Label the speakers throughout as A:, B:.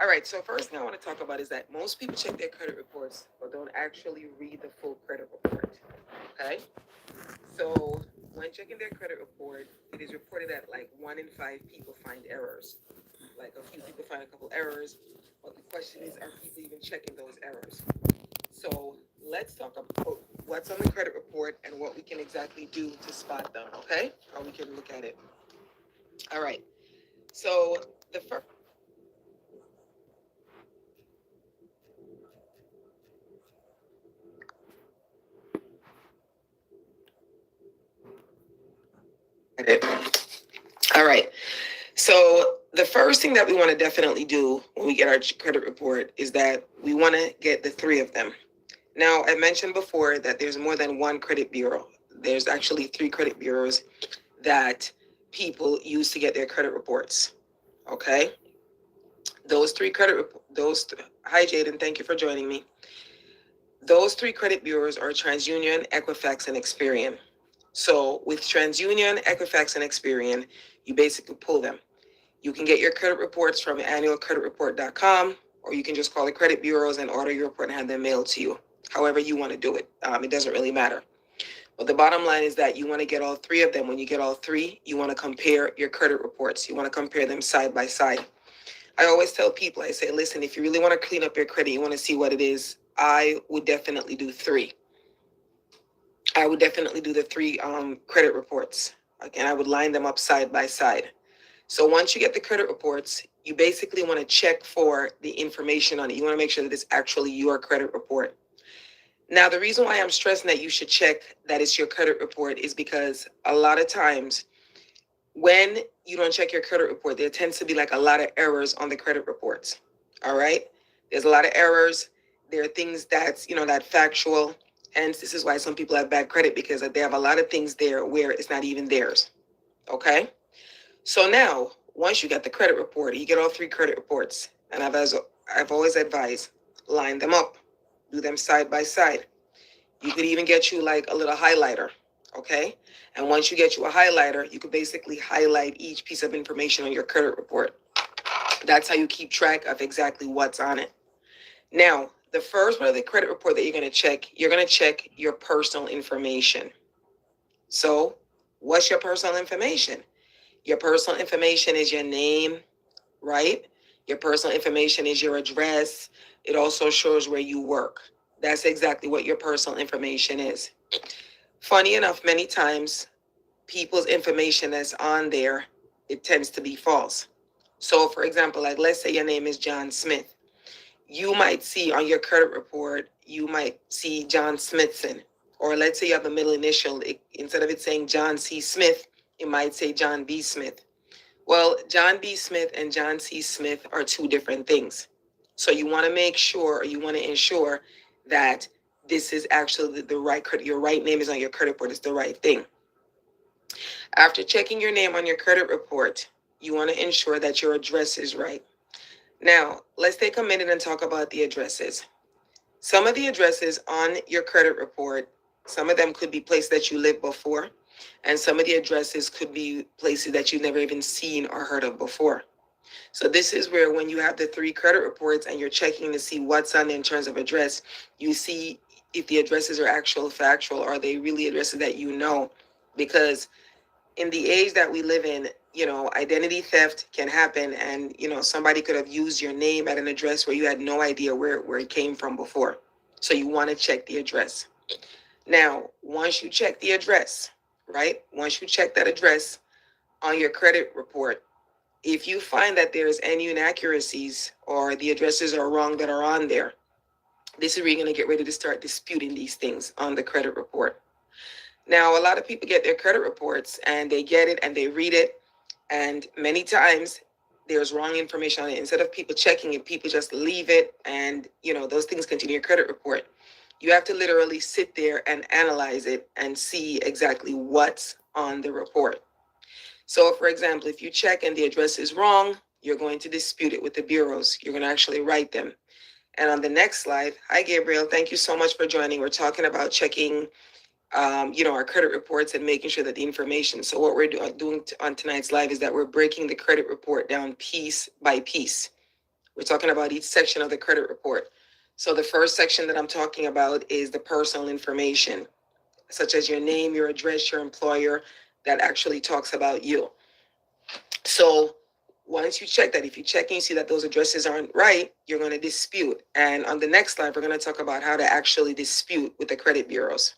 A: All right, so first thing I want to talk about is that most people check their credit reports but don't actually read the full credit report. Okay? So when checking their credit report, it is reported that like 1 in 5 people find errors. Like a few people find a couple errors, but the question is, are people even checking those errors? So let's talk about what's on the credit report and what we can exactly do to spot them, okay? Or we can look at it. All right. So the first All right. So the first thing that we want to definitely do when we get our credit report is that we want to get the three of them. Now, I mentioned before that there's more than one credit bureau. There's actually 3 credit bureaus that people use to get their credit reports. Okay. Hi Jaden, thank you for joining me. Those 3 credit bureaus are TransUnion, Equifax, and Experian. So with TransUnion, Equifax, and Experian, you basically pull them. You can get your credit reports from annualcreditreport.com, or you can just call the credit bureaus and order your report and have them mailed to you. However you want to do it. It doesn't really matter. But the bottom line is that you want to get all 3 of them. When you get all 3, you want to compare your credit reports. You want to compare them side by side. I always tell people, I say, listen, if you really want to clean up your credit, you want to see what it is, I would definitely do 3. I would definitely do the 3 credit reports. Again, I would line them up side by side. So once you get the credit reports, you basically want to check for the information on it. You want to make sure that it's actually your credit report. Now, the reason why I'm stressing that you should check that it's your credit report is because a lot of times when you don't check your credit report, there tends to be like a lot of errors on the credit reports. All right. There's a lot of errors. There are things that's, that factual. Hence, this is why some people have bad credit, because they have a lot of things there where it's not even theirs. Okay. So now, once you get the credit report, you get all 3 credit reports. And I've always advised, line them up, do them side by side. You could even get you like a little highlighter, okay? And once you get you a highlighter, you could basically highlight each piece of information on your credit report. That's how you keep track of exactly what's on it. Now, the first part of the credit report that you're going to check your personal information. So, what's your personal information? Your personal information is your name, right? Your personal information is your address. It also shows where you work. That's exactly what your personal information is. Funny enough, many times people's information that's on there, it tends to be false. So for example, like let's say your name is John Smith. You might see on your credit report, you might see John Smithson. Or let's say you have a middle initial. Instead of it saying John C. Smith, it might say John B. Smith. Well, John B. Smith and John C. Smith are 2 different things. So you want to make sure, or you want to ensure that this is actually the right credit. Your right name is on your credit report. It's the right thing. After checking your name on your credit report, you want to ensure that your address is right. Now, let's take a minute and talk about the addresses. Some of the addresses on your credit report, some of them could be places that you lived before, and some of the addresses could be places that you've never even seen or heard of before. So this is where when you have the 3 credit reports and you're checking to see what's on in terms of address, you see if the addresses are actual factual, or are they really addresses that you know? Because in the age that we live in, identity theft can happen, and somebody could have used your name at an address where you had no idea where it came from before. So you want to check the address. Now, once you check the address, right? Once you check that address on your credit report, if you find that there's any inaccuracies or the addresses are wrong that are on there, this is where you're going to get ready to start disputing these things on the credit report. Now, a lot of people get their credit reports and they get it and they read it, and many times there's wrong information on it. Instead of people checking it, people just leave it, and those things continue your credit report. You have to literally sit there and analyze it and see exactly what's on the report. So, for example, if you check and the address is wrong, you're going to dispute it with the bureaus. You're going to actually write them. And on the next slide, hi, Gabriel. Thank you so much for joining. We're talking about checking, our credit reports and making sure that the information. So what we're doing on tonight's live is that we're breaking the credit report down piece by piece. We're talking about each section of the credit report. So the first section that I'm talking about is the personal information, such as your name, your address, your employer, that actually talks about you. So once you check that, if you check and you see that those addresses aren't right, you're going to dispute. And on the next slide, we're going to talk about how to actually dispute with the credit bureaus.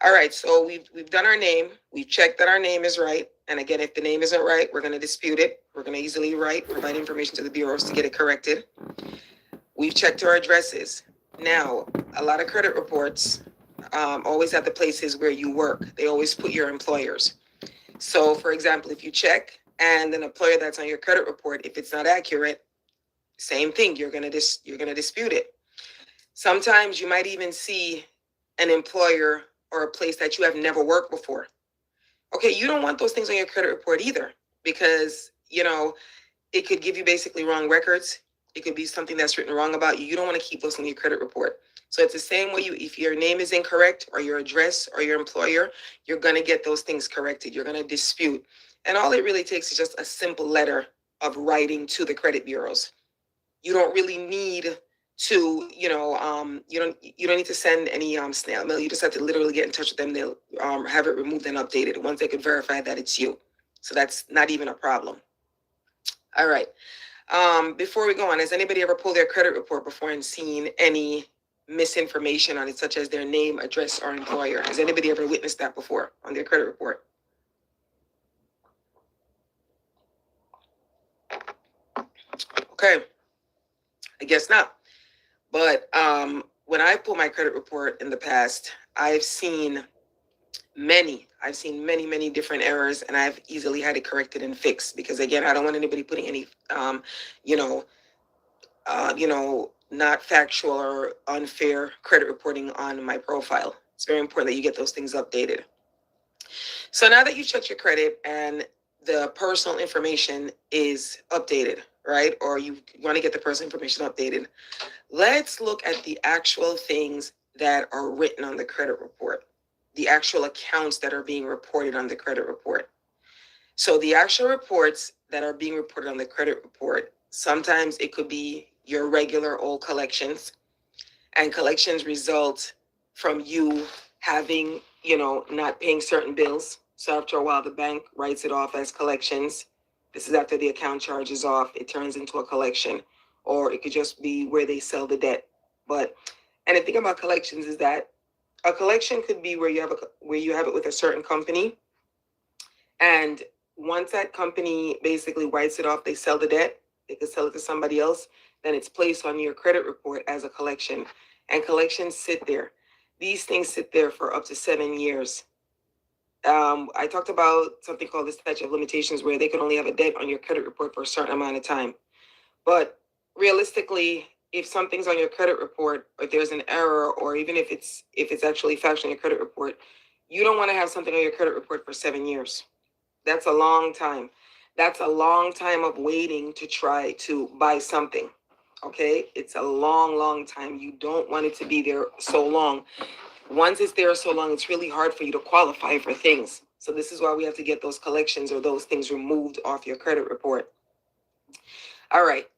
A: All right, so we've done our name. We've checked that our name is right. And again, if the name isn't right, we're going to dispute it. We're going to easily provide information to the bureaus to get it corrected. We've checked our addresses. Now, a lot of credit reports always have the places where you work. They always put your employers. So, for example, if you check and an employer that's on your credit report, if it's not accurate, same thing. You're gonna dispute it. Sometimes you might even see an employer or a place that you have never worked before. Okay, you don't want those things on your credit report either, because it could give you basically wrong records. It could be something that's written wrong about you. You don't want to keep those on your credit report. So it's the same way if your name is incorrect or your address or your employer, you're going to get those things corrected. You're going to dispute. And all it really takes is just a simple letter of writing to the credit bureaus. You don't really need to, you don't need to send any snail mail. You just have to literally get in touch with them. They'll have it removed and updated once they could verify that it's you. So that's not even a problem. All right. Before we go on, has anybody ever pulled their credit report before and seen any misinformation on it, such as their name, address, or employer? Has anybody ever witnessed that before on their credit report? Okay, I guess not. But when I pull my credit report in the past, I've seen many different errors, and I've easily had it corrected and fixed, because again, I don't want anybody putting any not factual or unfair credit reporting on my profile. It's very important that you get those things updated. So now that you checked your credit and the personal information is updated, right? Or you want to get the personal information updated, let's look at the actual things that are written on the credit report, the actual accounts that are being reported on the credit report. So the actual reports that are being reported on the credit report, sometimes it could be your regular old collections, and collections result from you having, not paying certain bills. So after a while, the bank writes it off as collections. This is after the account charges off. It turns into a collection, or it could just be where they sell the debt. And the thing about collections is that a collection could be where you have it with a certain company, and once that company basically writes it off, they sell the debt, they could sell it to somebody else, then it's placed on your credit report as a collection. And collections sit there. These things sit there for up to 7 years. I talked about something called the statute of limitations, where they can only have a debt on your credit report for a certain amount of time. But realistically, if something's on your credit report, or there's an error, or even if it's actually factual on your credit report, you don't want to have something on your credit report for 7 years. That's a long time. That's a long time of waiting to try to buy something. Okay, it's a long time. You don't want it to be there so long. Once it's there so long, it's really hard for you to qualify for things. So this is why we have to get those collections or those things removed off your credit report. All right.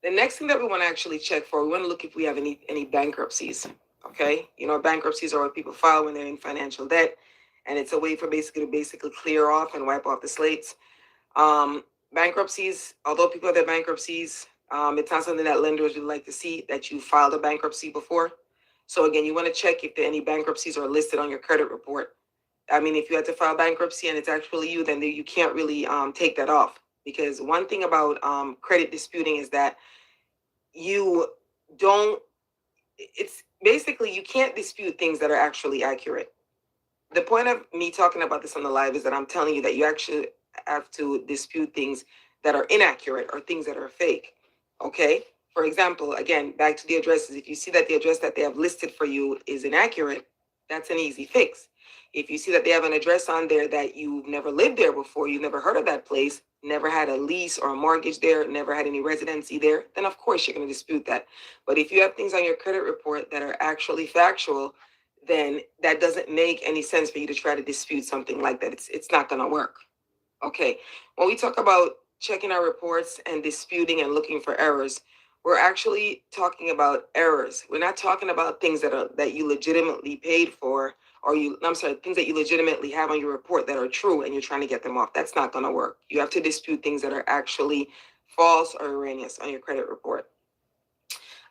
A: The next thing that we want to actually check for, we want to look if we have any bankruptcies. Okay, bankruptcies are what people file when they're in financial debt, and it's a way for basically clear off and wipe off the slates. Bankruptcies, although people have their bankruptcies, it's not something that lenders would like to see, that you filed a bankruptcy before. So again, you want to check if any bankruptcies are listed on your credit report. I mean, if you had to file bankruptcy and it's actually you, then you can't really take that off. Because one thing about credit disputing is that it's basically, you can't dispute things that are actually accurate. The point of me talking about this on the live is that I'm telling you that you actually have to dispute things that are inaccurate or things that are fake. Okay? For example, again, back to the addresses. If you see that the address that they have listed for you is inaccurate, that's an easy fix. If you see that they have an address on there that you've never lived there before, you've never heard of that place, never had a lease or a mortgage there, never had any residency there, then of course you're going to dispute that. But if you have things on your credit report that are actually factual, then that doesn't make any sense for you to try to dispute something like that. It's not going to work. Okay, when we talk about checking our reports and disputing and looking for errors, we're actually talking about errors. We're not talking about things that you legitimately paid for, or things that you legitimately have on your report that are true and you're trying to get them off. That's not going to work. You have to dispute things that are actually false or erroneous on your credit report.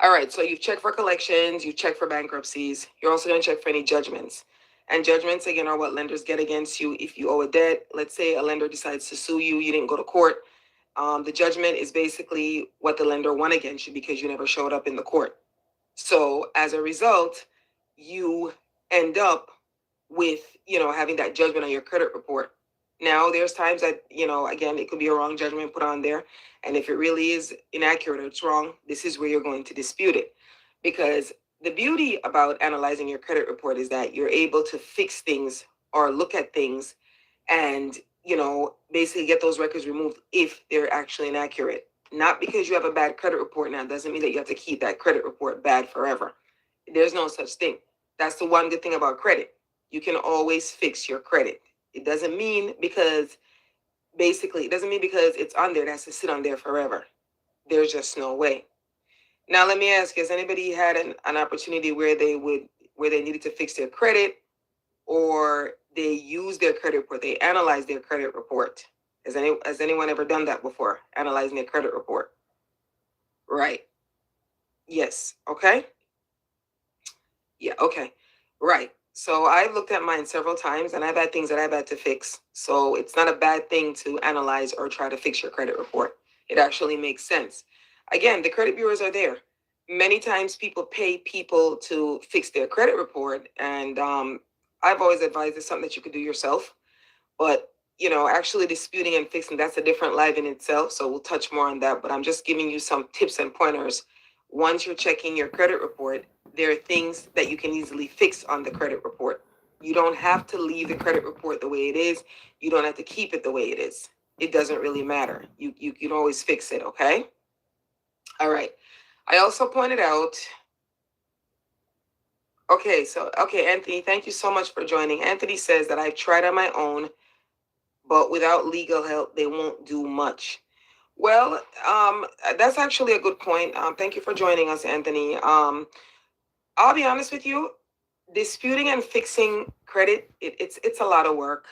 A: All right, so you've checked for collections, you've checked for bankruptcies. You're also going to check for any judgments. And judgments, again, are what lenders get against you if you owe a debt. Let's say a lender decides to sue you, you didn't go to court. The judgment is basically what the lender won against you because you never showed up in the court. So as a result, you end up with, having that judgment on your credit report. Now, there's times that, again, it could be a wrong judgment put on there. And if it really is inaccurate or it's wrong, this is where you're going to dispute it. Because the beauty about analyzing your credit report is that you're able to fix things or look at things and, basically get those records removed if they're actually inaccurate. Not because you have a bad credit report now doesn't mean that you have to keep that credit report bad forever. There's no such thing. That's the one good thing about credit. You can always fix your credit. It doesn't mean because it's on there, it has to sit on there forever. There's just no way. Now, let me ask, has anybody had an opportunity where they needed to fix their credit, or they use their credit report, they analyze their credit report? Has anyone ever done that before, analyzing their credit report? Right. Yes. Okay. Yeah. Okay. Right. So I've looked at mine several times and I've had things that I've had to fix. So it's not a bad thing to analyze or try to fix your credit report. It actually makes sense. Again, the credit bureaus are there. Many times people pay people to fix their credit report. And I've always advised it's something that you could do yourself. But, actually disputing and fixing, that's a different life in itself. So we'll touch more on that. But I'm just giving you some tips and pointers. Once you're checking your credit report, there are things that you can easily fix on the credit report. You don't have to leave the credit report the way it is. You don't have to keep it the way it is. It doesn't really matter. You can always fix it, okay? All right. I also pointed out... Okay, Anthony, thank you so much for joining. Anthony says that I've tried on my own, but without legal help, they won't do much. Well, that's actually a good point. Thank you for joining us, Anthony. I'll be honest with you, disputing and fixing credit, it's a lot of work.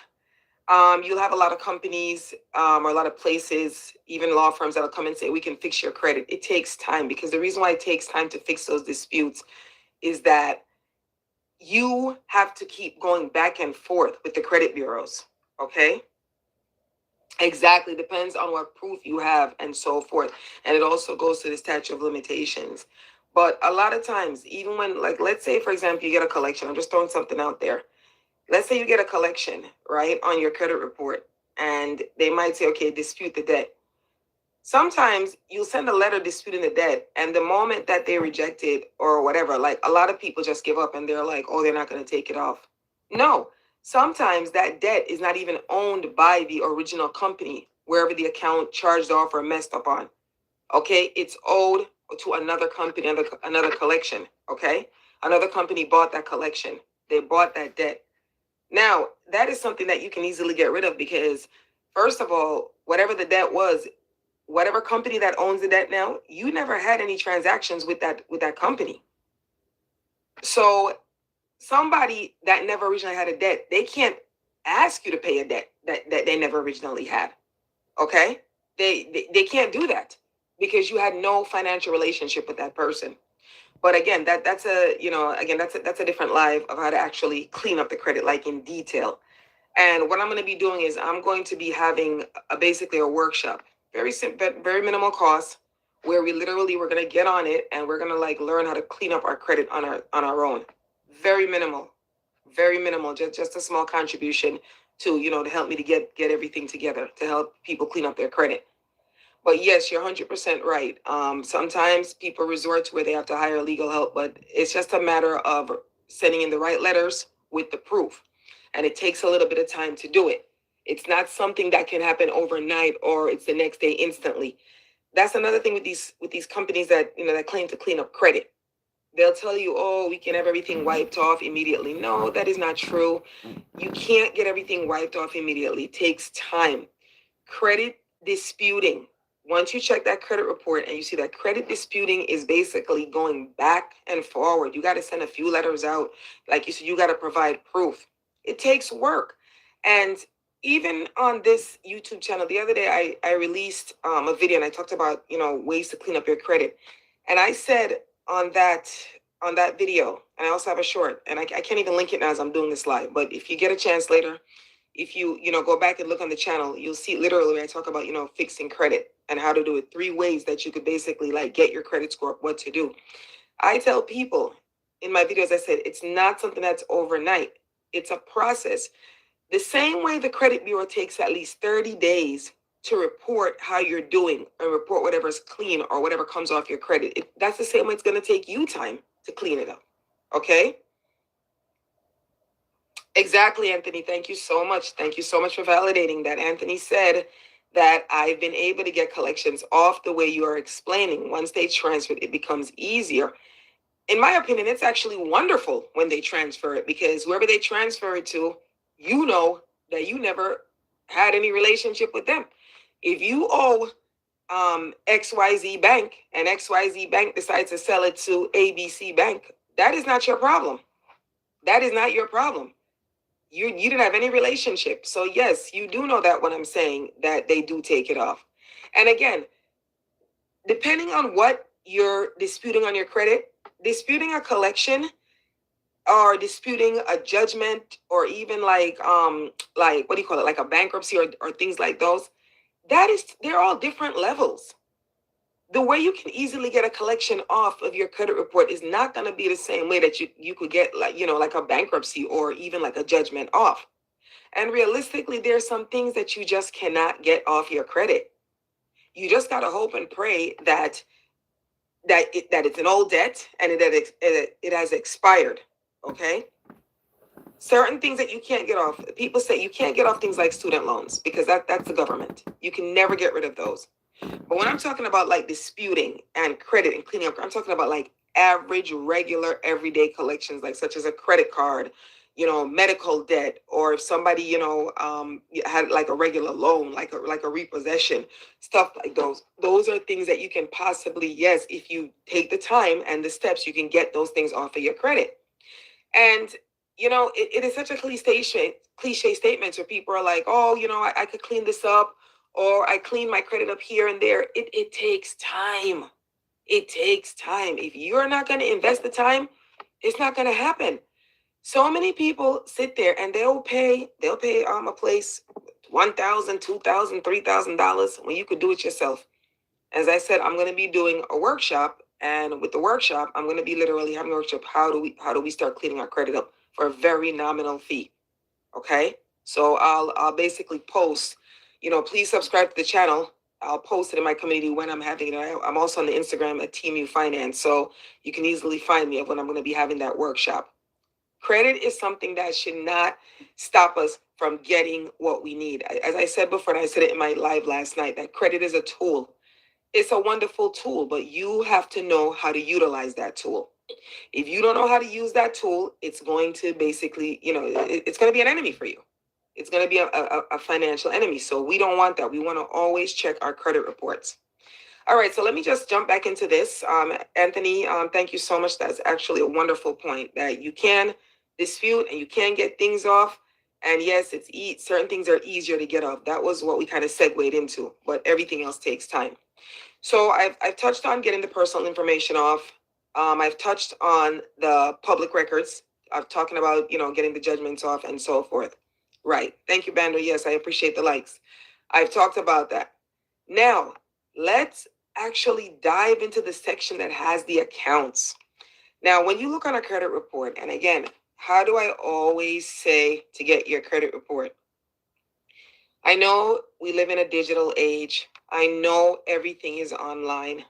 A: You'll have a lot of companies or a lot of places, even law firms, that'll come and say, we can fix your credit. It takes time, because the reason why it takes time to fix those disputes is that you have to keep going back and forth with the credit bureaus, okay? Exactly, depends on what proof you have and so forth. And it also goes to the statute of limitations. But a lot of times, even when, let's say, for example, you get a collection, I'm just throwing something out there. Let's say you get a collection, right, on your credit report, and they might say, okay, dispute the debt. Sometimes you'll send a letter disputing the debt, and the moment that they reject it or whatever, a lot of people just give up and they're like, oh, they're not going to take it off. No, sometimes that debt is not even owned by the original company, wherever the account charged off or messed up on. Okay, it's owed to another company, another collection. Okay, another company bought that collection. They bought that debt. Now, that is something that you can easily get rid of, because, first of all, whatever the debt was, whatever company that owns the debt now, you never had any transactions with that company. So somebody that never originally had a debt, they can't ask you to pay a debt that they never originally had. Okay? They can't do that because you had no financial relationship with that person. But again, that's a different live of how to actually clean up the credit, in detail. And what I'm going to be doing is I'm going to be having basically a workshop, very simple, very minimal cost, where we're going to get on it and we're going to learn how to clean up our credit on our own. Very minimal, just a small contribution to, to help me to get everything together, to help people clean up their credit. But yes, you're 100% right. Sometimes people resort to where they have to hire legal help, but it's just a matter of sending in the right letters with the proof. And it takes a little bit of time to do it. It's not something that can happen overnight or it's the next day instantly. That's another thing with these companies that, that claim to clean up credit. They'll tell you, oh, we can have everything wiped off immediately. No, that is not true. You can't get everything wiped off immediately. It takes time. Credit disputing. Once you check that credit report and you see that credit disputing is basically going back and forward, you got to send a few letters out. Like you said, you got to provide proof. It takes work. And even on this YouTube channel, the other day I released a video and I talked about, ways to clean up your credit. And I said on that video, and I also have a short, and I can't even link it now as I'm doing this live, but if you get a chance later, if you go back and look on the channel, you'll see literally I talk about fixing credit and how to do it, 3 ways that you could basically like get your credit score, what to do. I tell people in my videos, I said it's not something that's overnight. It's a process. The same way the credit bureau takes at least 30 days to report how you're doing and report whatever's clean or whatever comes off your credit. That's the same way it's going to take you time to clean it up. Okay? Exactly, Anthony. Thank you so much. Thank you so much for validating that. Anthony said that I've been able to get collections off the way you are explaining. Once they transfer it becomes easier. In my opinion, it's actually wonderful when they transfer it, because whoever they transfer it to, you know that you never had any relationship with them. If you owe XYZ Bank and XYZ Bank decides to sell it to ABC Bank, that is not your problem. That is not your problem. You didn't have any relationship. So yes, you do know that when I'm saying that they do take it off. And again, depending on what you're disputing on your credit, disputing a collection or disputing a judgment, or even like what do you call it, like a bankruptcy or things like those, they're all different levels. The way you can easily get a collection off of your credit report is not going to be the same way that you could get like a bankruptcy or even like a judgment off. And realistically, there's some things that you just cannot get off your credit. You just got to hope and pray that it's an old debt and it has expired. Okay? Certain things that you can't get off. People say you can't get off things like student loans because that's the government. You can never get rid of those. But when I'm talking about like disputing and credit and cleaning up, I'm talking about like average, regular, everyday collections, like such as a credit card, medical debt, or if somebody, had like a regular loan, like a repossession, stuff like those. Those are things that you can possibly, yes, if you take the time and the steps, you can get those things off of your credit. And it is such a cliche statement where people are like, oh, I could clean this up, or I clean my credit up here and there. It takes time. It takes time. If you're not going to invest the time, it's not going to happen. So many people sit there and they'll pay a place $1,000, $2,000, $3,000 when you could do it yourself. As I said, I'm going to be doing a workshop, and with the workshop, I'm going to be literally having a workshop. How do we start cleaning our credit up for a very nominal fee? Okay, so I'll basically post. Please subscribe to the channel. I'll post it in my community when I'm having it. I'm also on the Instagram at Team U Finance, so you can easily find me when I'm going to be having that workshop. Credit is something that should not stop us from getting what we need. As I said before, and I said it in my live last night, that credit is a tool. It's a wonderful tool, but you have to know how to utilize that tool. If you don't know how to use that tool, it's going to basically, it's going to be an enemy for you. It's going to be a financial enemy. So we don't want that. We want to always check our credit reports. All right, so let me just jump back into this. Anthony, thank you so much. That's actually a wonderful point, that you can dispute and you can get things off. And yes, certain things are easier to get off. That was what we kind of segued into, but everything else takes time. So I've touched on getting the personal information off. I've touched on the public records. I'm talking about, getting the judgments off and so forth. Right. Thank you, Bando. Yes, I appreciate the likes. I've talked about that. Now, let's actually dive into the section that has the accounts. Now, when you look on a credit report, and again, how do I always say to get your credit report? I know we live in a digital age. I know everything is online.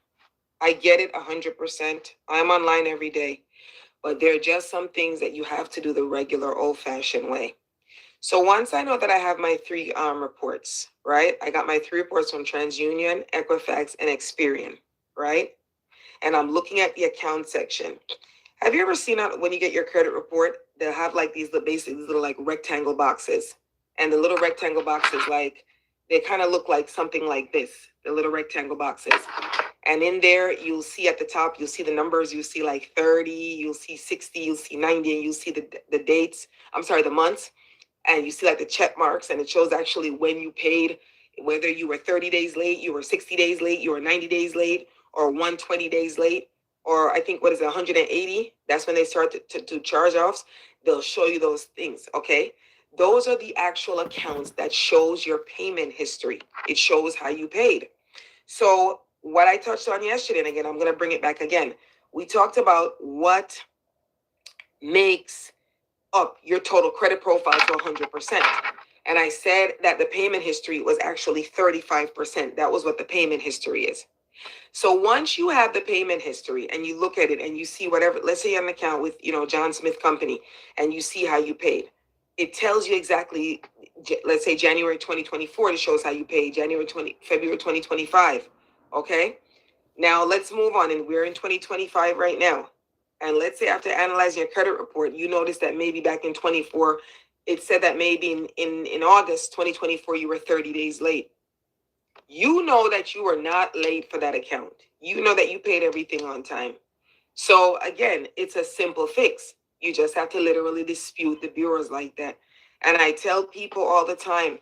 A: I get it 100%. I'm online every day. But there are just some things that you have to do the regular old-fashioned way. So once I know that I have my 3 reports, right? I got my 3 reports from TransUnion, Equifax, and Experian, right? And I'm looking at the account section. Have you ever seen when you get your credit report, they'll have like these little like rectangle boxes. And the little rectangle boxes, like They kind of look like something like this, the little rectangle boxes. And in there, you'll see at the top, you'll see the numbers. You'll see like 30, you'll see 60, you'll see 90, and you'll see the dates. I'm sorry, the months. And you see like the check marks, and it shows actually when you paid, whether you were 30 days late, you were 60 days late, you were 90 days late, or 120 days late, or I think, what is it, 180? That's when they start to do charge offs. They'll show you those things, okay? Those are the actual accounts that shows your payment history. It shows how you paid. So what I touched on yesterday, and again, I'm going to bring it back again. We talked about what makes up your total credit profile to 100%. And I said that the payment history was actually 35%. That was what the payment history is. So once you have the payment history and you look at it and you see whatever, let's say you have an account with, John Smith Company, and you see how you paid, it tells you exactly, let's say January 2024, it shows how you paid, February 2025. Okay. Now let's move on, and we're in 2025 right now. And let's say after analyzing your credit report, you notice that maybe back in 24, it said that maybe in August 2024, you were 30 days late. You know that you were not late for that account. You know that you paid everything on time. So again, it's a simple fix. You just have to literally dispute the bureaus like that. And I tell people all the time,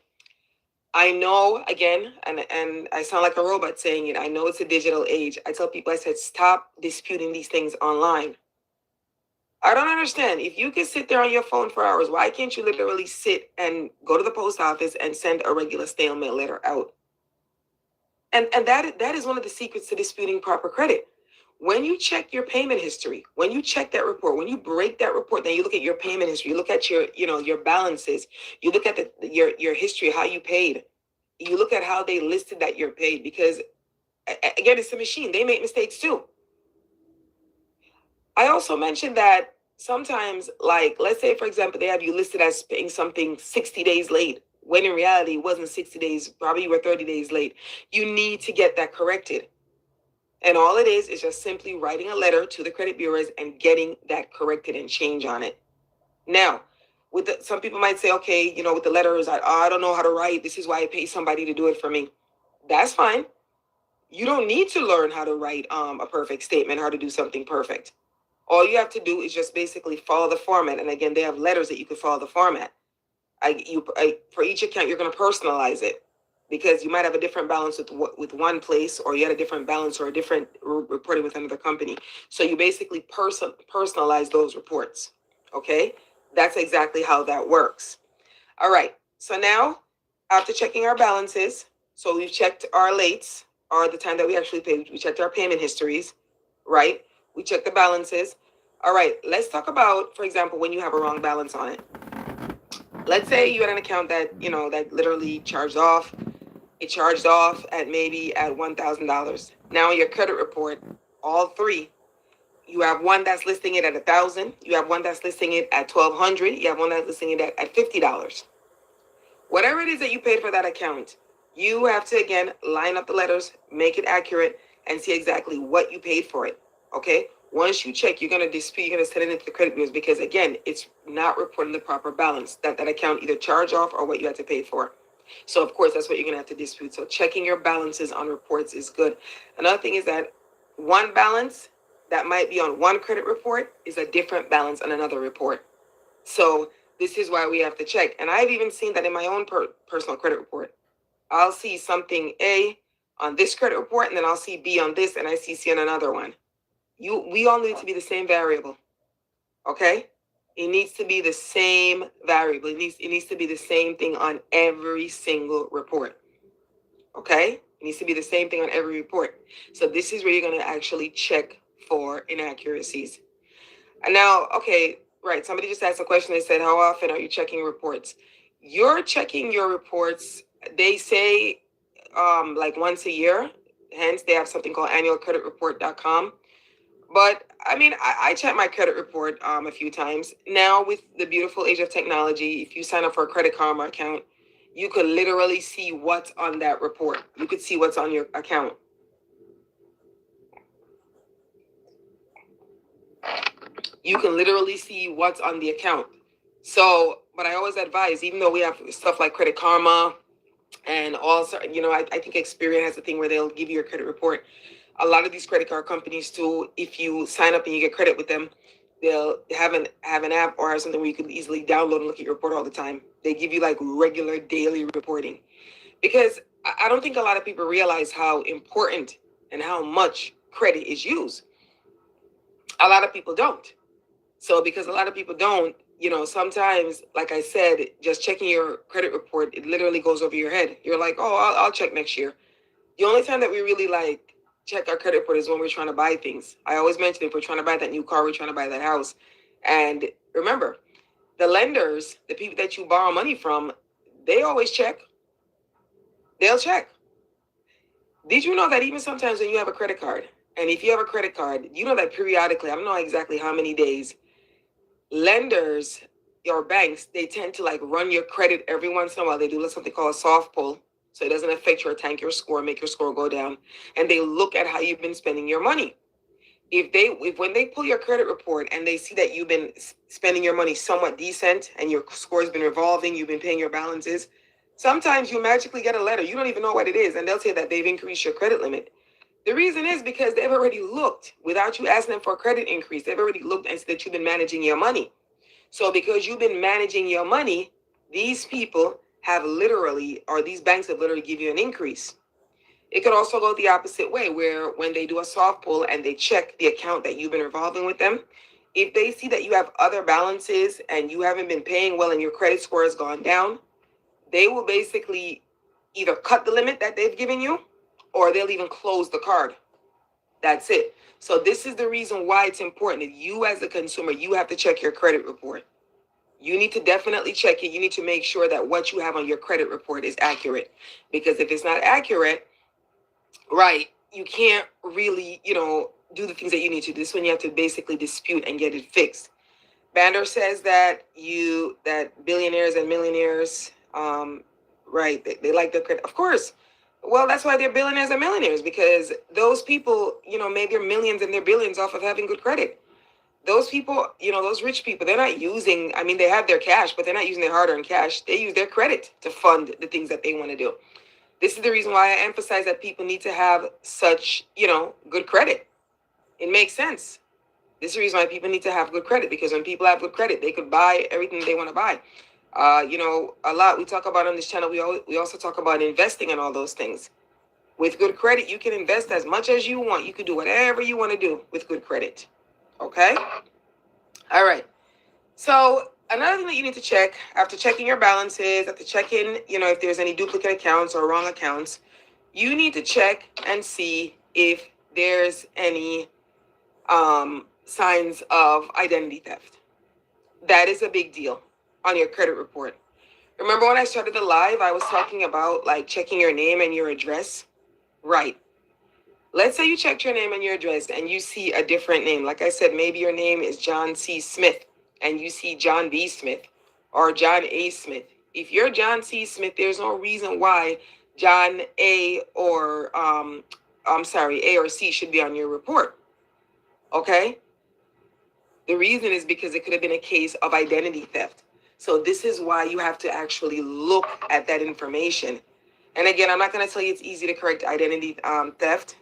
A: I know, again, and I sound like a robot saying it, I know it's a digital age. I tell people, I said, stop disputing these things online. I don't understand. If you can sit there on your phone for hours, why can't you literally sit and go to the post office and send a regular snail mail letter out? And that is one of the secrets to disputing proper credit. When you check your payment history, when you check that report, when you break that report, then you look at your payment history, you look at your, your balances, you look at your history, how you paid, you look at how they listed that you're paid, because again, it's a machine. They make mistakes too. I also mentioned that sometimes, like, let's say, for example, they have you listed as paying something 60 days late, when in reality it wasn't 60 days, probably you were 30 days late. You need to get that corrected. And all it is just simply writing a letter to the credit bureaus and getting that corrected and change on it. Now, some people might say, okay, with the letters, I don't know how to write. This is why I pay somebody to do it for me. That's fine. You don't need to learn how to write a perfect statement, how to do something perfect. All you have to do is just basically follow the format. And again, they have letters that you can follow the format. For each account, you're going to personalize it, because you might have a different balance with one place, or you had a different balance or a different reporting with another company. So you basically personalize those reports. Okay, that's exactly how that works. All right. So now, after checking our balances, so we've checked our lates, or the time that we actually paid. We checked our payment histories, right? We checked the balances. All right. Let's talk about, for example, when you have a wrong balance on it. Let's say you had an account that, that literally charged off. It charged off at $1,000. Now your credit report, all three, you have one that's listing it at $1,000. You have one that's listing it at $1,200. You have one that's listing it at $50. Whatever it is that you paid for that account, you have to, again, line up the letters, make it accurate, and see exactly what you paid for it. Okay? Once you check, you're going to dispute, you're going to send it into the credit bureaus, because, again, it's not reporting the proper balance that account either charged off or what you had to pay for. So, of course, that's what you're going to have to dispute. So checking your balances on reports is good. Another thing is that one balance that might be on one credit report is a different balance on another report. So this is why we have to check. And I've even seen that in my own personal credit report. I'll see something A on this credit report, and then I'll see B on this, and I see C on another one. We all need to be the same variable. Okay? It needs to be the same variable. It needs to be the same thing on every single report. Okay? It needs to be the same thing on every report. So this is where you're going to actually check for inaccuracies. And now, okay, right. Somebody just asked a question. They said, how often are you checking reports? You're checking your reports, they say, like once a year. Hence, they have something called annualcreditreport.com. But I mean, I check my credit report a few times. Now, with the beautiful age of technology, if you sign up for a Credit Karma account, you could literally see what's on that report. You could see what's on your account. You can literally see what's on the account. So, but I always advise, even though we have stuff like Credit Karma, And also, I think Experian has a thing where they'll give you your credit report. A lot of these credit card companies too, if you sign up and you get credit with them, they'll have an app or have something where you can easily download and look at your report all the time. They give you like regular daily reporting, because I don't think a lot of people realize how important and how much credit is used. A lot of people don't. So because a lot of people don't, sometimes, like I said, just checking your credit report, it literally goes over your head. You're like, oh, I'll check next year. The only time that we really like check our credit report is when we're trying to buy things. I always mention, if we're trying to buy that new car, we're trying to buy that house. And remember, the lenders, the people that you borrow money from, they always check. They'll check. Did you know that even sometimes when you have a credit card, and if you have a credit card, you know that periodically, I don't know exactly how many days, lenders or banks, they tend to like run your credit every once in a while. They do something called a soft pull, so it doesn't affect your tank, your score, make your score go down. And they look at how you've been spending your money. If when they pull your credit report and they see that you've been spending your money somewhat decent and your score's been revolving, you've been paying your balances, sometimes you magically get a letter. You don't even know what it is, and they'll say that they've increased your credit limit. The reason is because they've already looked, without you asking them for a credit increase, they've already looked and said that you've been managing your money. So because you've been managing your money, these people have literally, or these banks have literally give you an increase. It could also go the opposite way, where when they do a soft pull and they check the account that you've been revolving with them, if they see that you have other balances and you haven't been paying well and your credit score has gone down, they will basically either cut the limit that they've given you, or they'll even close the card. That's it. So this is the reason why it's important that you, as a consumer, you have to check your credit report. You need to definitely check it. You need to make sure that what you have on your credit report is accurate. Because if it's not accurate, right, you can't really, do the things that you need to do. This is when you have to basically dispute and get it fixed. Bandor says that billionaires and millionaires, right, they like their credit. Of course. Well, that's why they're billionaires and millionaires, because those people, made their millions and their billions off of having good credit. Those people, those rich people, they're not using, they have their cash, but they're not using their hard-earned cash. They use their credit to fund the things that they want to do. This is the reason why I emphasize that people need to have such, good credit. It makes sense. This is the reason why people need to have good credit, because when people have good credit, they could buy everything they want to buy. A lot we talk about on this channel, we also talk about investing and all those things. With good credit, you can invest as much as you want. You can do whatever you want to do with good credit. Okay? All right. So another thing that you need to check after checking your balances, after checking, if there's any duplicate accounts or wrong accounts, you need to check and see if there's any signs of identity theft. That is a big deal on your credit report. Remember when I started the live, I was talking about like checking your name and your address? Right. Let's say you checked your name and your address and you see a different name. Like I said, maybe your name is John C. Smith and you see John B. Smith or John A. Smith. If you're John C. Smith, there's no reason why John A. or A or C should be on your report. Okay? The reason is because it could have been a case of identity theft. So this is why you have to actually look at that information. And again, I'm not going to tell you it's easy to correct identity theft.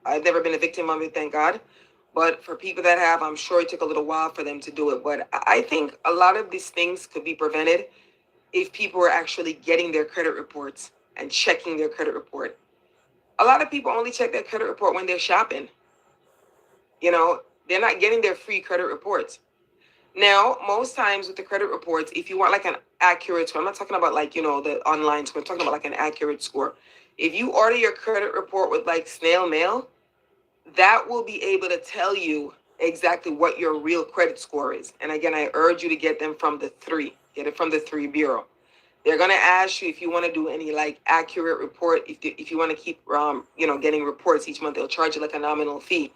A: I've never been a victim of it, thank God. But for people that have, I'm sure it took a little while for them to do it. But I think a lot of these things could be prevented if people were actually getting their credit reports and checking their credit report. A lot of people only check their credit report when they're shopping. They're not getting their free credit reports. Now, most times with the credit reports, if you want like an accurate score, I'm not talking about like, the online score, I'm talking about like an accurate score. If you order your credit report with like snail mail, that will be able to tell you exactly what your real credit score is. And again, I urge you to get them from the 3. Get it from the 3 Bureau. They're going to ask you if you want to do any like accurate report. If you want to keep, getting reports each month, they'll charge you like a nominal fee.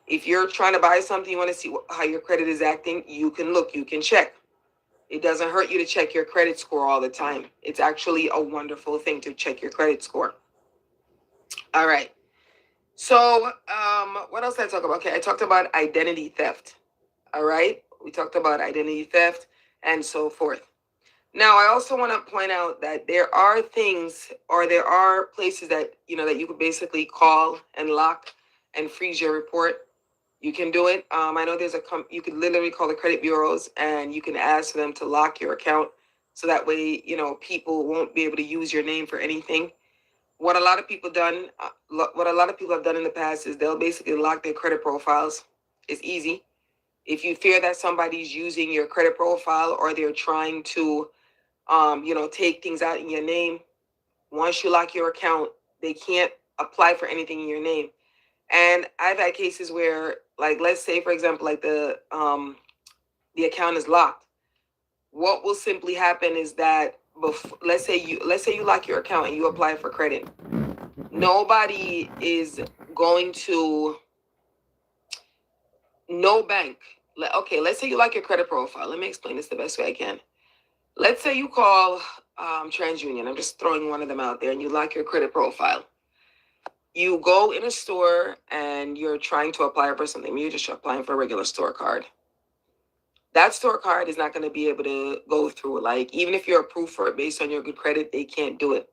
A: If you're trying to buy something, you want to see how your credit is acting, you can look, you can check. It doesn't hurt you to check your credit score all the time. It's actually a wonderful thing to check your credit score. All right. So what else did I talk about? Okay, I talked about identity theft. All right. We talked about identity theft and so forth. Now, I also want to point out that there are things, or there are places that, that you could basically call and lock and freeze your report. You can do it. I know you could literally call the credit bureaus and you can ask them to lock your account. So that way, people won't be able to use your name for anything. What a lot of people have done in the past is they'll basically lock their credit profiles. It's easy. If you fear that somebody's using your credit profile or they're trying to, take things out in your name, once you lock your account, they can't apply for anything in your name. And I've had cases where, like, let's say, for example, like the account is locked. What will simply happen is that let's say you lock your account and you apply for credit. Nobody is going to, no bank. Okay, let's say you lock your credit profile. Let me explain this the best way I can. Let's say you call TransUnion. I'm just throwing one of them out there, and you lock your credit profile. You go in a store and you're trying to apply for something. You're just applying for a regular store card. That store card is not going to be able to go through. Like, even if you're approved for it based on your good credit, they can't do it.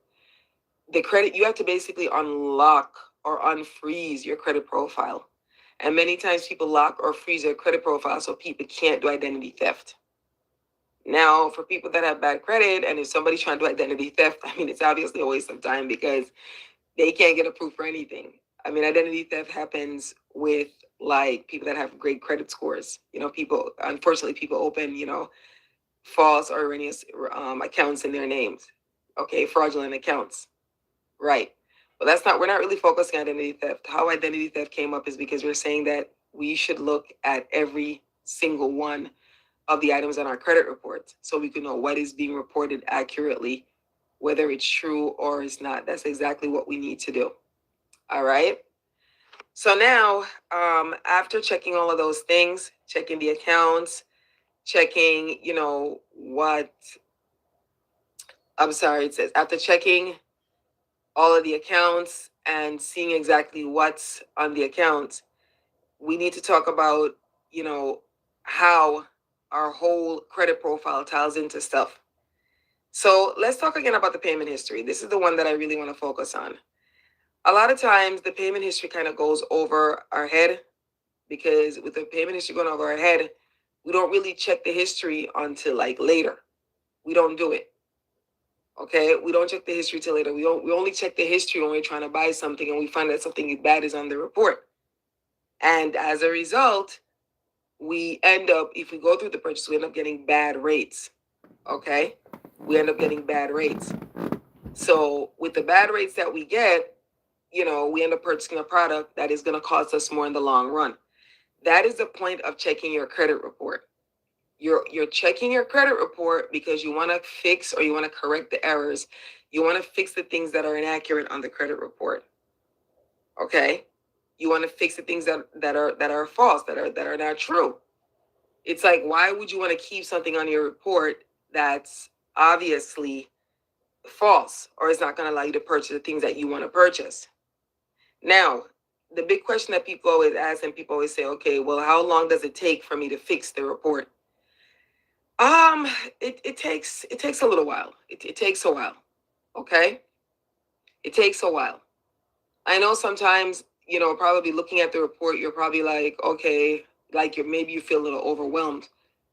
A: The credit, you have to basically unlock or unfreeze your credit profile. And many times people lock or freeze their credit profile so people can't do identity theft. Now, for people that have bad credit, and if somebody's trying to do identity theft, I mean, it's obviously a waste of time because they can't get approved for anything. I mean, identity theft happens with, like, people that have great credit scores. Unfortunately, people open, false or erroneous accounts in their names. Okay, fraudulent accounts. Right. But we're not really focusing on identity theft. How identity theft came up is because we're saying that we should look at every single one of the items on our credit reports so we can know what is being reported accurately, whether it's true or it's not. That's exactly what we need to do. All right. So now, after checking all of those things, checking the accounts, checking, it says after checking all of the accounts and seeing exactly what's on the accounts, we need to talk about, how our whole credit profile ties into stuff. So let's talk again about the payment history. This is the one that I really want to focus on. A lot of times the payment history kind of goes over our head, because with the payment history going over our head, we don't really check the history until like later. We don't do it. Okay, we don't check the history till later. We only check the history when we're trying to buy something and we find that something bad is on the report. And as a result, we end up, if we go through the purchase, we end up getting bad rates. Okay, we end up getting bad rates. So with the bad rates that we get, we end up purchasing a product that is going to cost us more in the long run. That is the point of checking your credit report. You're checking your credit report because you want to fix or you want to correct the errors. You want to fix the things that are inaccurate on the credit report. Okay? You want to fix the things that are false, that are not true. It's like, why would you want to keep something on your report that's obviously false or is not going to allow you to purchase the things that you want to purchase? Now, the big question that people always ask, and people always say, okay, well, how long does it take for me to fix the report? It takes a little while. It takes a while. Okay? It takes a while. I know sometimes, probably looking at the report, you're probably like, okay, like maybe you feel a little overwhelmed,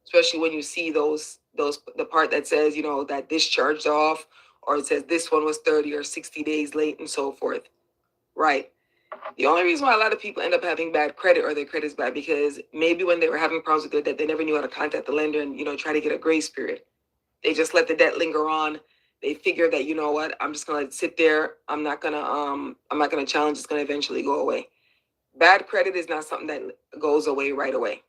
A: especially when you see the part that says, that this charged off, or it says this one was 30 or 60 days late and so forth. Right. The only reason why a lot of people end up having bad credit or their credit is bad because maybe when they were having problems with their debt, they never knew how to contact the lender and, try to get a grace period. They just let the debt linger on. They figure that, you know what, I'm just going to sit there. I'm not going to challenge. It's going to eventually go away. Bad credit is not something that goes away right away.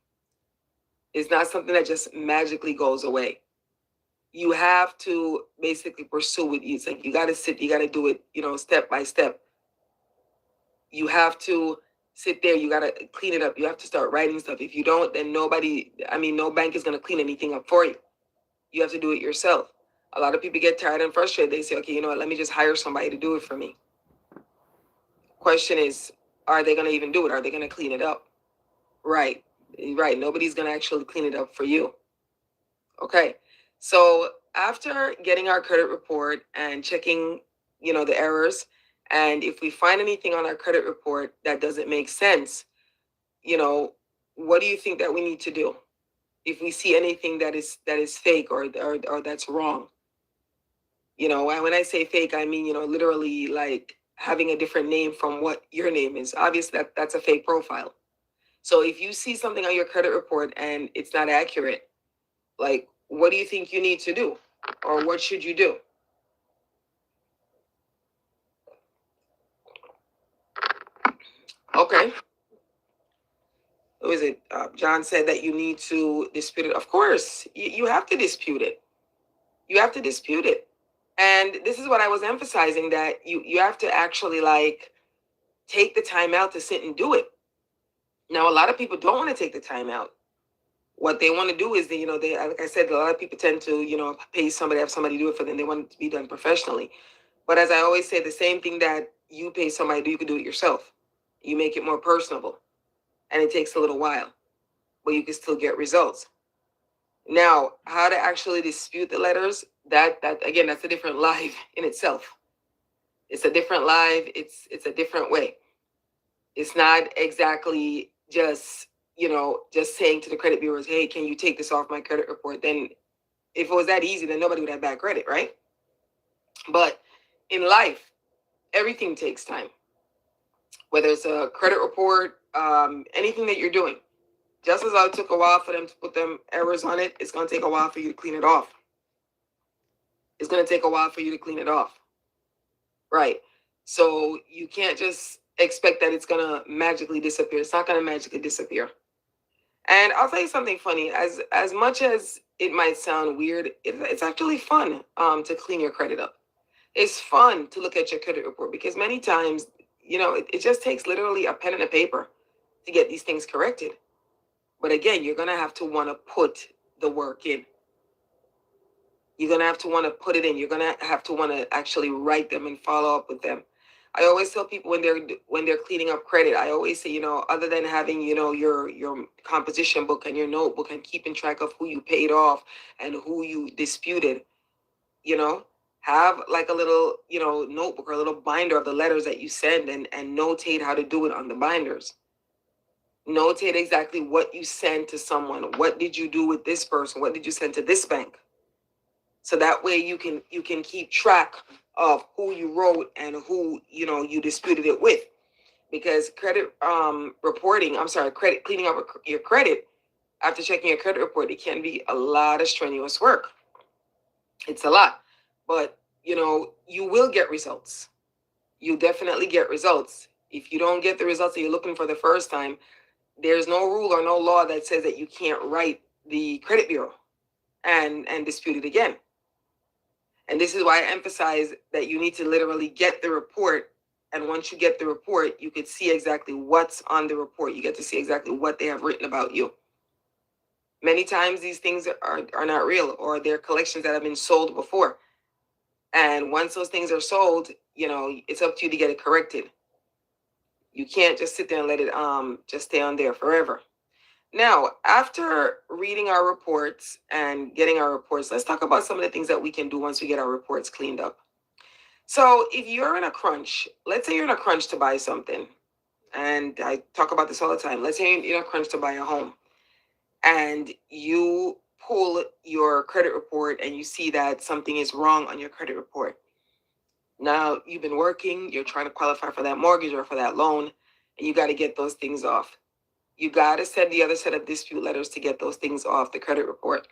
A: It's not something that just magically goes away. You have to basically pursue it. It's like you got to do it, step by step. You have to sit there. You got to clean it up. You have to start writing stuff. If you don't, then no bank is going to clean anything up for you. You have to do it yourself. A lot of people get tired and frustrated. They say, okay, you know what? Let me just hire somebody to do it for me. Question is, are they going to even do it? Are they going to clean it up? Right. Nobody's going to actually clean it up for you. Okay. So after getting our credit report and checking, the errors, and if we find anything on our credit report that doesn't make sense, what do you think that we need to do? If we see anything that is fake or that's wrong, when I say fake, I mean, literally like having a different name from what your name is. Obviously, that's a fake profile. So if you see something on your credit report and it's not accurate, like, what do you think you need to do? Or what should you do? Okay. Who is it? John said that you need to dispute it. Of course, you have to dispute it. You have to dispute it. And this is what I was emphasizing, that you have to actually like take the time out to sit and do it. Now, a lot of people don't want to take the time out. What they want to do is they like I said, a lot of people tend to pay somebody, have somebody do it for them. They want it to be done professionally. But as I always say, the same thing that you pay somebody to do, you can do it yourself. You make it more personable, and it takes a little while, but you can still get results. Now, how to actually dispute the letters, that again, that's a different live in itself. It's a different live. It's a different way. It's not exactly just saying to the credit bureaus, hey, can you take this off my credit report? Then if it was that easy, then nobody would have bad credit, right? But in life, everything takes time. Whether it's a credit report, anything that you're doing. Just as it took a while for them to put them errors on it, it's going to take a while for you to clean it off. It's going to take a while for you to clean it off. Right. So you can't just expect that it's going to magically disappear. It's not going to magically disappear. And I'll tell you something funny. As much as it might sound weird, it's actually fun to clean your credit up. It's fun to look at your credit report, because many times, it just takes literally a pen and a paper to get these things corrected. But again, you're going to have to want to put the work in. You're going to have to want to put it in. You're going to have to want to actually write them and follow up with them. I always tell people when they're cleaning up credit, I always say, other than having, your composition book and your notebook and keeping track of who you paid off and who you disputed, have like a little, notebook or a little binder of the letters that you send, and notate how to do it on the binders. Notate exactly what you send to someone. What did you do with this person? What did you send to this bank? So that way you can keep track of who you wrote and who you disputed it with. Because credit cleaning up your credit after checking your credit report, it can be a lot of strenuous work. It's a lot, but you will get results. You definitely get results. If you don't get the results that you're looking for the first time, there's no rule or no law that says that you can't write the credit bureau and dispute it again. And this is why I emphasize that you need to literally get the report. And once you get the report, you could see exactly what's on the report. You get to see exactly what they have written about you. Many times these things are not real, or they're collections that have been sold before. And once those things are sold, it's up to you to get it corrected. You can't just sit there and let it just stay on there forever. Now, after reading our reports and getting our reports, let's talk about some of the things that we can do once we get our reports cleaned up. So if you're in a crunch, let's say you're in a crunch to buy something, and I talk about this all the time. Let's say you're in a crunch to buy a home, and you pull your credit report and you see that something is wrong on your credit report. Now, you've been working, you're trying to qualify for that mortgage or for that loan, and you got to get those things off. You got to send the other set of dispute letters to get those things off the credit report.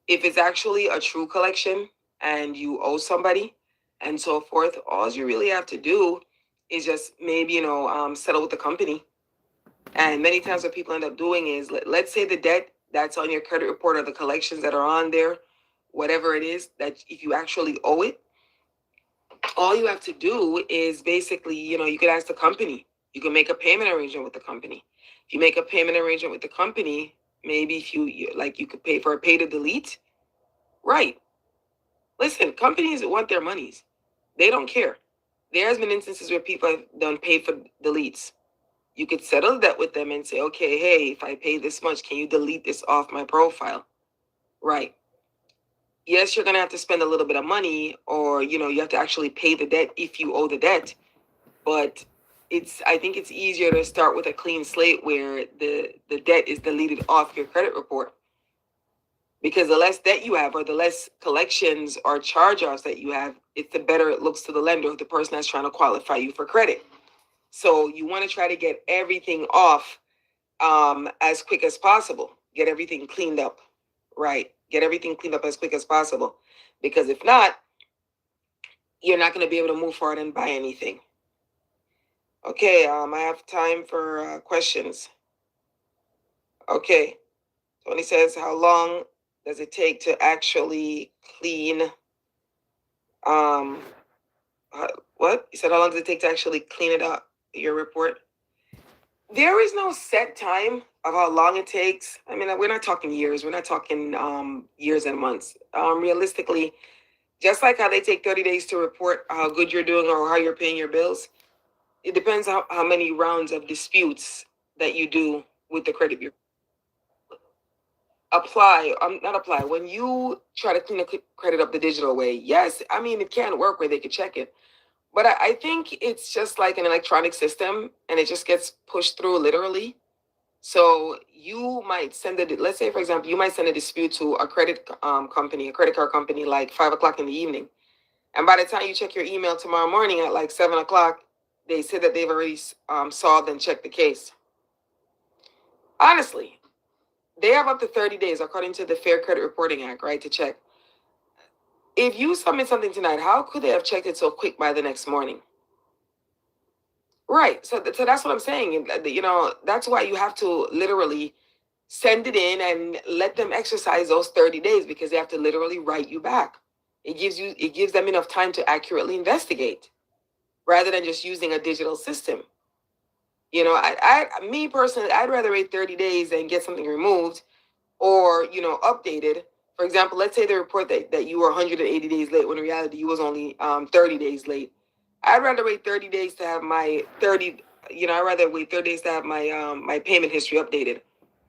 A: If it's actually a true collection and you owe somebody and so forth, all you really have to do is just maybe, settle with the company. And many times what people end up doing is, let's say the debt that's on your credit report or the collections that are on there, whatever it is, that if you actually owe it, all you have to do is basically, you could ask the company. You can make a payment arrangement with the company. If you make a payment arrangement with the company, maybe if you could pay for a pay to delete. Right. Listen, companies want their monies. They don't care. There's been instances where people have done pay for deletes. You could settle that with them and say, okay, hey, if I pay this much, can you delete this off my profile? Right. yes, you're going to have to spend a little bit of money, or, you have to actually pay the debt if you owe the debt. But I think it's easier to start with a clean slate where the debt is deleted off your credit report. Because the less debt you have, or the less collections or charge-offs that you have, it's the better it looks to the lender, or the person that's trying to qualify you for credit. So you want to try to get everything off as quick as possible. Get everything cleaned up, right? Get everything cleaned up as quick as possible. Because if not, you're not going to be able to move forward and buy anything. Okay, I have time for questions. Okay, Tony says, how long does it take to actually clean? What? You said, how long does it take to actually clean it up, your report? There is no set time of how long it takes. I mean, we're not talking years. We're not talking years and months. Realistically, just like how they take 30 days to report how good you're doing or how you're paying your bills, it depends how many rounds of disputes that you do with the credit bureau. Not apply. When you try to clean the credit up the digital way, yes, I mean, it can work where they could check it. But I think it's just like an electronic system, and it just gets pushed through literally. So you might send it, let's say, for example, you might send a dispute to a credit company, a credit card company, like 5 o'clock in the evening. And by the time you check your email tomorrow morning at like 7 o'clock, they said that they've already solved and checked the case. Honestly, they have up to 30 days, according to the Fair Credit Reporting Act, right, to check. If you submit something tonight, how could they have checked it so quick by the next morning? Right. So that's what I'm saying. That's why you have to literally send it in and let them exercise those 30 days, because they have to literally write you back. It gives them enough time to accurately investigate, rather than just using a digital system. Me personally, I'd rather wait 30 days and get something removed or, updated. For example, let's say the report that you were 180 days late, when in reality you was only 30 days late. I'd rather wait 30 days to have my I'd rather wait 30 days to have my my payment history updated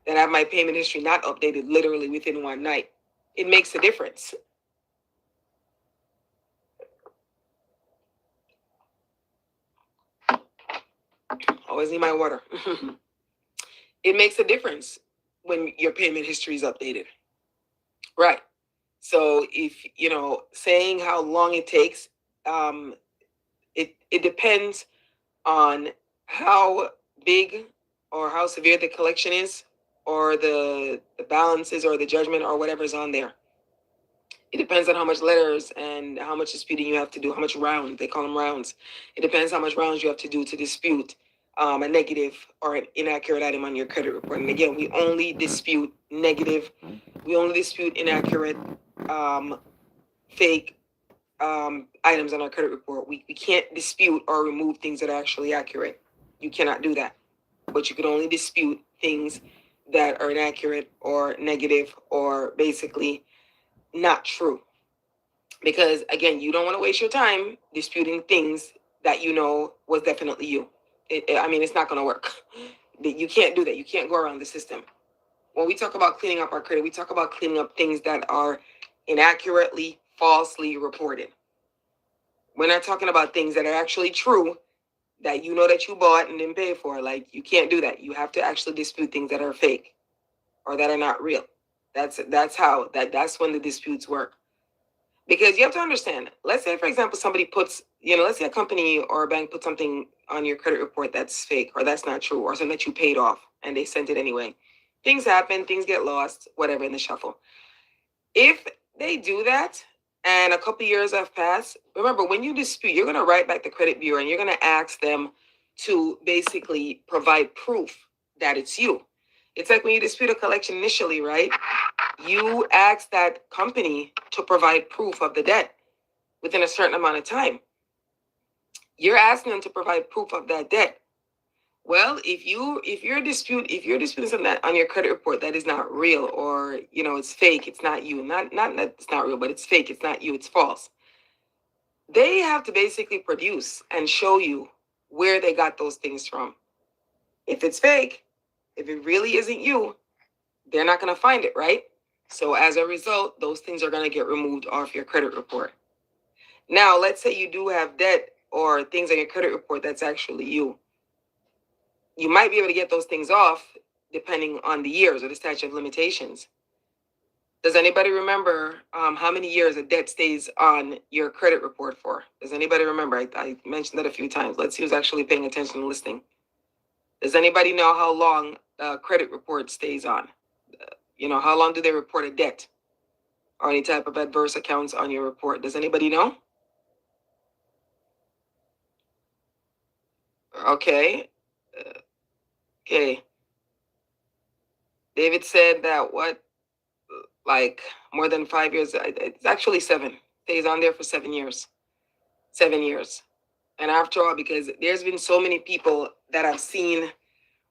A: than have my payment history not updated literally within one night. It makes a difference. Always need my water. It makes a difference when your payment history is updated. Right. So if, saying how long it takes, it depends on how big or how severe the collection is, or the balances or the judgment or whatever's on there. It depends on how much letters and how much disputing you have to do, how much rounds, they call them rounds. It depends how much rounds you have to do to dispute a negative or an inaccurate item on your credit report. And again, we only dispute negative, we only dispute inaccurate, fake items on our credit report. We can't dispute or remove things that are actually accurate. You cannot do that. But you can only dispute things that are inaccurate or negative or basically not true. Because again, you don't want to waste your time disputing things that was definitely you. It's not going to work. You can't do that. You can't go around the system. When we talk about cleaning up our credit, we talk about cleaning up things that are inaccurately, falsely reported. We're not talking about things that are actually true, that that you bought and didn't pay for. Like, you can't do that. You have to actually dispute things that are fake or that are not real. That's when the disputes work. Because you have to understand, let's say, for example, somebody puts, let's say a company or a bank puts something on your credit report that's fake or that's not true, or something that you paid off and they sent it anyway. Things happen, things get lost, whatever, in the shuffle. If they do that and a couple years have passed, remember, when you dispute, you're going to write back the credit bureau and you're going to ask them to basically provide proof that it's you. It's like when you dispute a collection initially, right? You ask that company to provide proof of the debt within a certain amount of time. You're asking them to provide proof of that debt. Well, if you're disputing something that on your credit report that is not real, or it's fake, it's not you, not that it's not real, but it's fake, it's not you, it's false. They have to basically produce and show you where they got those things from. If it's fake, if it really isn't you, they're not going to find it, right? So as a result, those things are going to get removed off your credit report. Now, let's say you do have debt or things on your credit report that's actually you. You might be able to get those things off depending on the years or the statute of limitations. Does anybody remember how many years a debt stays on your credit report for? Does anybody remember? I mentioned that a few times. Let's see who's actually paying attention and listening. Does anybody know how long a credit report stays on? How long do they report a debt or any type of adverse accounts on your report? Does anybody know? Okay. Okay. David said that like more than 5 years? It's actually 7. Stays on there for 7 years. 7 years. And after all, because there's been so many people that have seen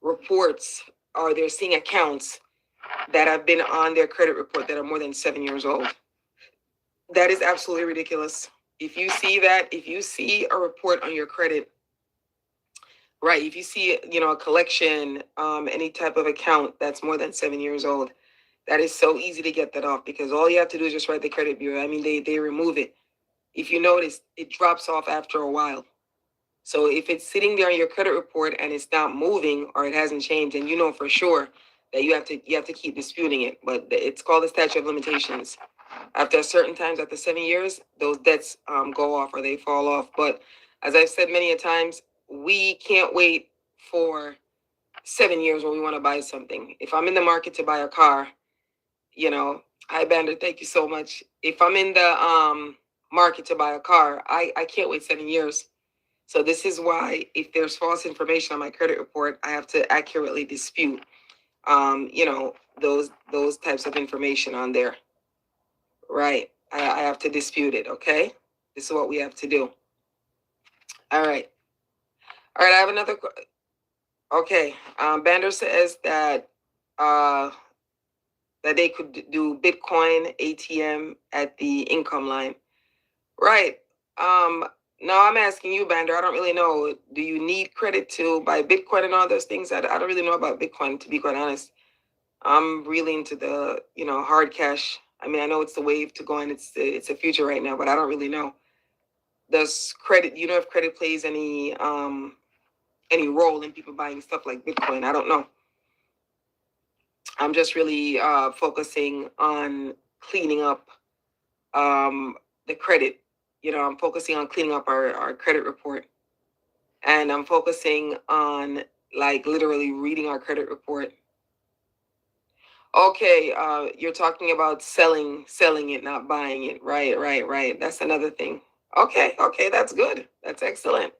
A: reports or they're seeing accounts that have been on their credit report that are more than 7 years old. That is absolutely ridiculous. If you see that, if you see a report on your credit, right, if you see, a collection, any type of account that's more than 7 years old, that is so easy to get that off because all you have to do is just write the credit bureau. I mean, they remove it. If you notice, it drops off after a while. So if it's sitting there on your credit report and it's not moving or it hasn't changed, and you know for sure that you have to keep disputing it. But it's called the statute of limitations. After a certain times, after 7 years, those debts go off or they fall off. But as I've said many a times, we can't wait for 7 years when we want to buy something. If I'm in the market to buy a car, hi Bander, thank you so much. If I'm in the market to buy a car, I can't wait 7 years. So this is why if there's false information on my credit report, I have to accurately dispute, those types of information on there. Right. I have to dispute it. Okay. This is what we have to do. All right. All right. I have another. Okay. Bander says that that they could do Bitcoin ATM at the income line. Right. Now I'm asking you, Bander. I don't really know. Do you need credit to buy Bitcoin and all those things? I don't really know about Bitcoin, to be quite honest. I'm really into the hard cash. I mean, I know it's the wave to go and it's the future right now, but I don't really know. Does credit? You know if credit plays any role in people buying stuff like Bitcoin? I don't know. I'm just really focusing on cleaning up the credit. I'm focusing on cleaning up our credit report. And I'm focusing on like literally reading our credit report. Okay, you're talking about selling it, not buying it. Right. That's another thing. Okay, that's good. That's excellent.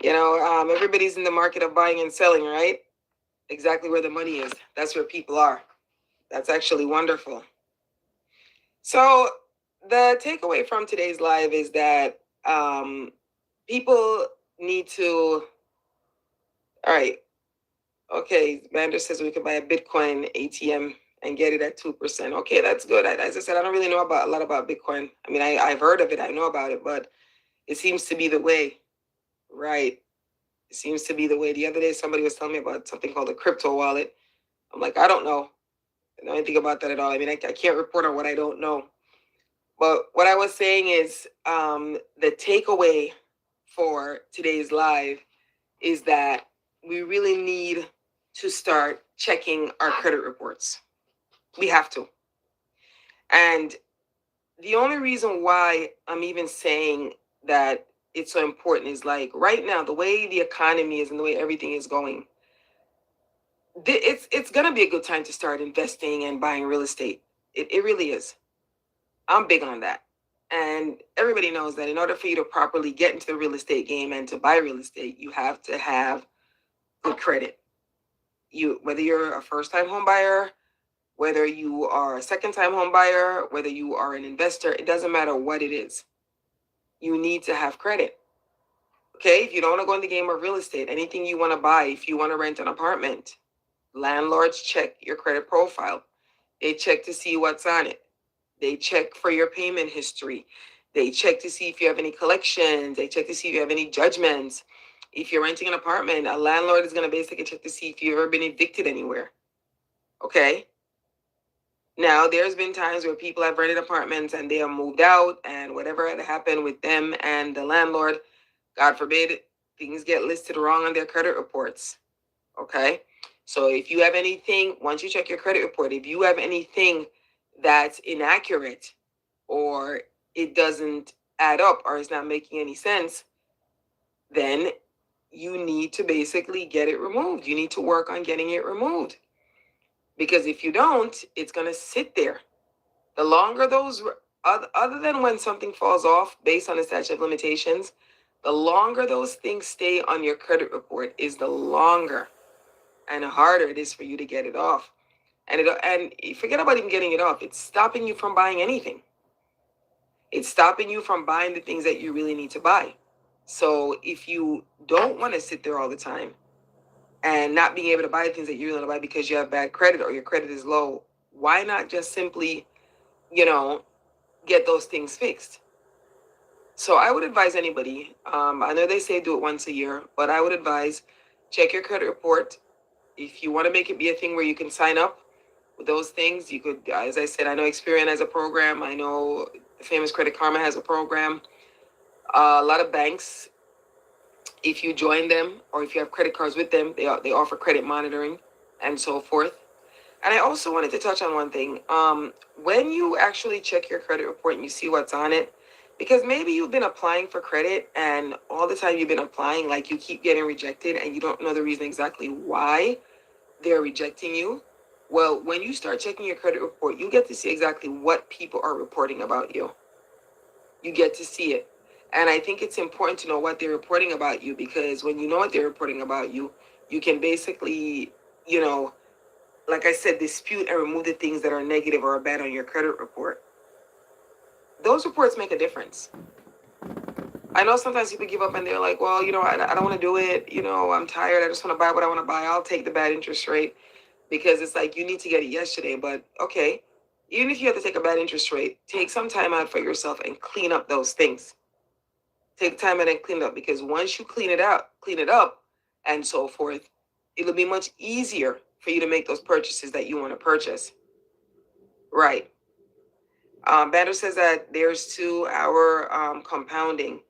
A: Everybody's in the market of buying and selling, right? Exactly where the money is. That's where people are. That's actually wonderful. So the takeaway from today's live is that people need to. All right. Okay, Bander says we can buy a Bitcoin ATM and get it at 2%. Okay, that's good. As I said, I don't really know a lot about Bitcoin. I mean, I've heard of it. I know about it, but it seems to be the way, right? It seems to be the way. The other day, somebody was telling me about something called a crypto wallet. I'm like, I don't know. I don't know anything about that at all. I mean, I can't report on what I don't know. But what I was saying is the takeaway for today's live is that we really need to start checking our credit reports. We have to. And the only reason why I'm even saying that it's so important is like right now, the way the economy is and the way everything is going, it's going to be a good time to start investing and buying real estate. It really is. I'm big on that. And everybody knows that in order for you to properly get into the real estate game and to buy real estate, you have to have good credit. Whether you're a first-time home buyer, whether you are a second-time home buyer, whether you are an investor, it doesn't matter what it is. You need to have credit. Okay, if you don't want to go in the game of real estate, anything you want to buy, if you want to rent an apartment, landlords check your credit profile. They check to see what's on it. They check for your payment history. They check to see if you have any collections. They check to see if you have any judgments. If you're renting an apartment, a landlord is going to basically check to see if you've ever been evicted anywhere. Okay? Now, there's been times where people have rented apartments and they have moved out, and whatever had happened with them and the landlord, God forbid, things get listed wrong on their credit reports. Okay. So if you have anything, once you check your credit report, if you have anything that's inaccurate or it doesn't add up or it's not making any sense, then you need to basically get it removed. You need to work on getting it removed. Because if you don't, it's going to sit there. The longer those, other than when something falls off based on the statute of limitations, the longer those things stay on your credit report is the longer and harder it is for you to get it off. And forget about even getting it off. It's stopping you from buying anything. It's stopping you from buying the things that you really need to buy. So if you don't want to sit there all the time and not being able to buy the things that you really want to buy because you have bad credit or your credit is low, why not just simply, get those things fixed? So I would advise anybody, I know they say do it once a year, but I would advise check your credit report. If you want to make it be a thing where you can sign up with those things, you could, as I said, I know Experian has a program. I know Famous Credit Karma has a program. A lot of banks, if you join them or if you have credit cards with them, they offer credit monitoring and so forth. And I also wanted to touch on one thing. When you actually check your credit report and you see what's on it, because maybe you've been applying for credit and all the time you've been applying, like you keep getting rejected and you don't know the reason exactly why they're rejecting you. Well, when you start checking your credit report, you get to see exactly what people are reporting about you. You get to see it. And I think it's important to know what they're reporting about you, because when you know what they're reporting about you, you can basically, like I said, dispute and remove the things that are negative or bad on your credit report. Those reports make a difference. I know sometimes people give up and they're like, well, I don't want to do it. I'm tired. I just want to buy what I want to buy. I'll take the bad interest rate, because it's like you need to get it yesterday. But okay, even if you have to take a bad interest rate, take some time out for yourself and clean up those things. Take time out and clean it up, because once you clean it up and so forth, it'll be much easier for you to make those purchases that you want to purchase. Right. Bander says that there's 2-hour compounding.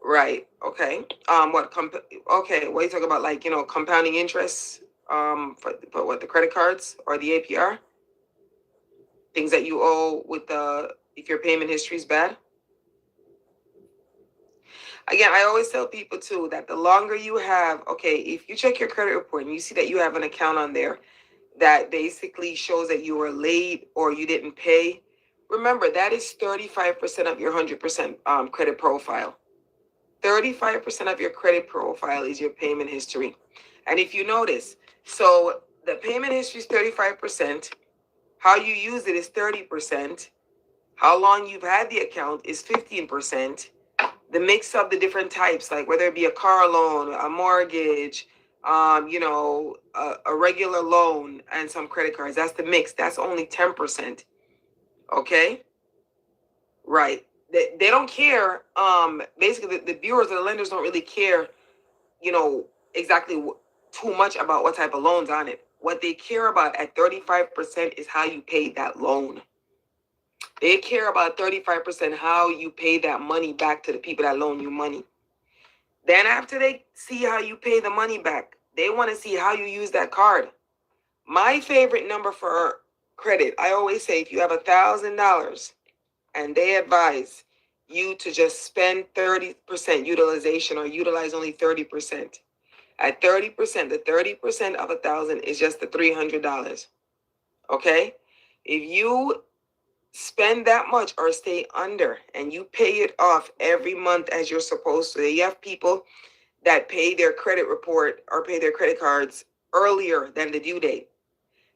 A: Right. Okay. Okay. What are you talking about? Like, compounding interest for what, the credit cards or the APR? Things that you owe if your payment history is bad? Again, I always tell people too that the longer you have, okay, if you check your credit report and you see that you have an account on there that basically shows that you were late or you didn't pay, remember that is 35% of your 100% credit profile. 35% of your credit profile is your payment history. And if you notice, so the payment history is 35%, how you use it is 30%, how long you've had the account is 15%, the mix of the different types, like whether it be a car loan, a mortgage, a regular loan, and some credit cards, that's the mix. That's only 10%. Okay? Right. They don't care. Basically, the bureaus or the lenders don't really care, exactly too much about what type of loans on it. What they care about at 35% is how you pay that loan. They care about 35% how you pay that money back to the people that loan you money. Then after they see how you pay the money back, they want to see how you use that card. My favorite number for credit, I always say, if you have $1,000 and they advise you to just spend 30% utilization or utilize only 30%. At 30%, the 30% of 1,000 is just the $300. Okay? If you spend that much or stay under and you pay it off every month as you're supposed to, you have people that pay their credit report or pay their credit cards earlier than the due date.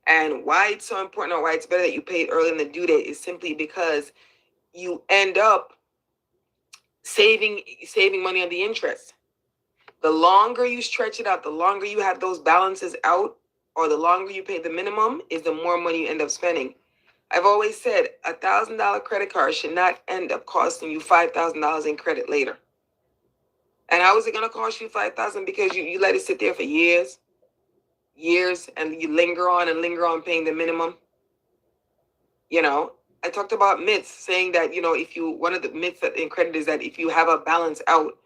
A: And why it's so important or why it's better that you pay it earlier than the due date is simply because you end up saving money on the interest. The longer you stretch it out, the longer you have those balances out, or the longer you pay the minimum, is the more money you end up spending. I've always said $1,000 credit card should not end up costing you $5,000 in credit later. And how is it going to cost you $5,000? Because you let it sit there for years, and you linger on paying the minimum. You know, I talked about myths, saying that, if you, one of the myths that in credit is that if you have a balance out,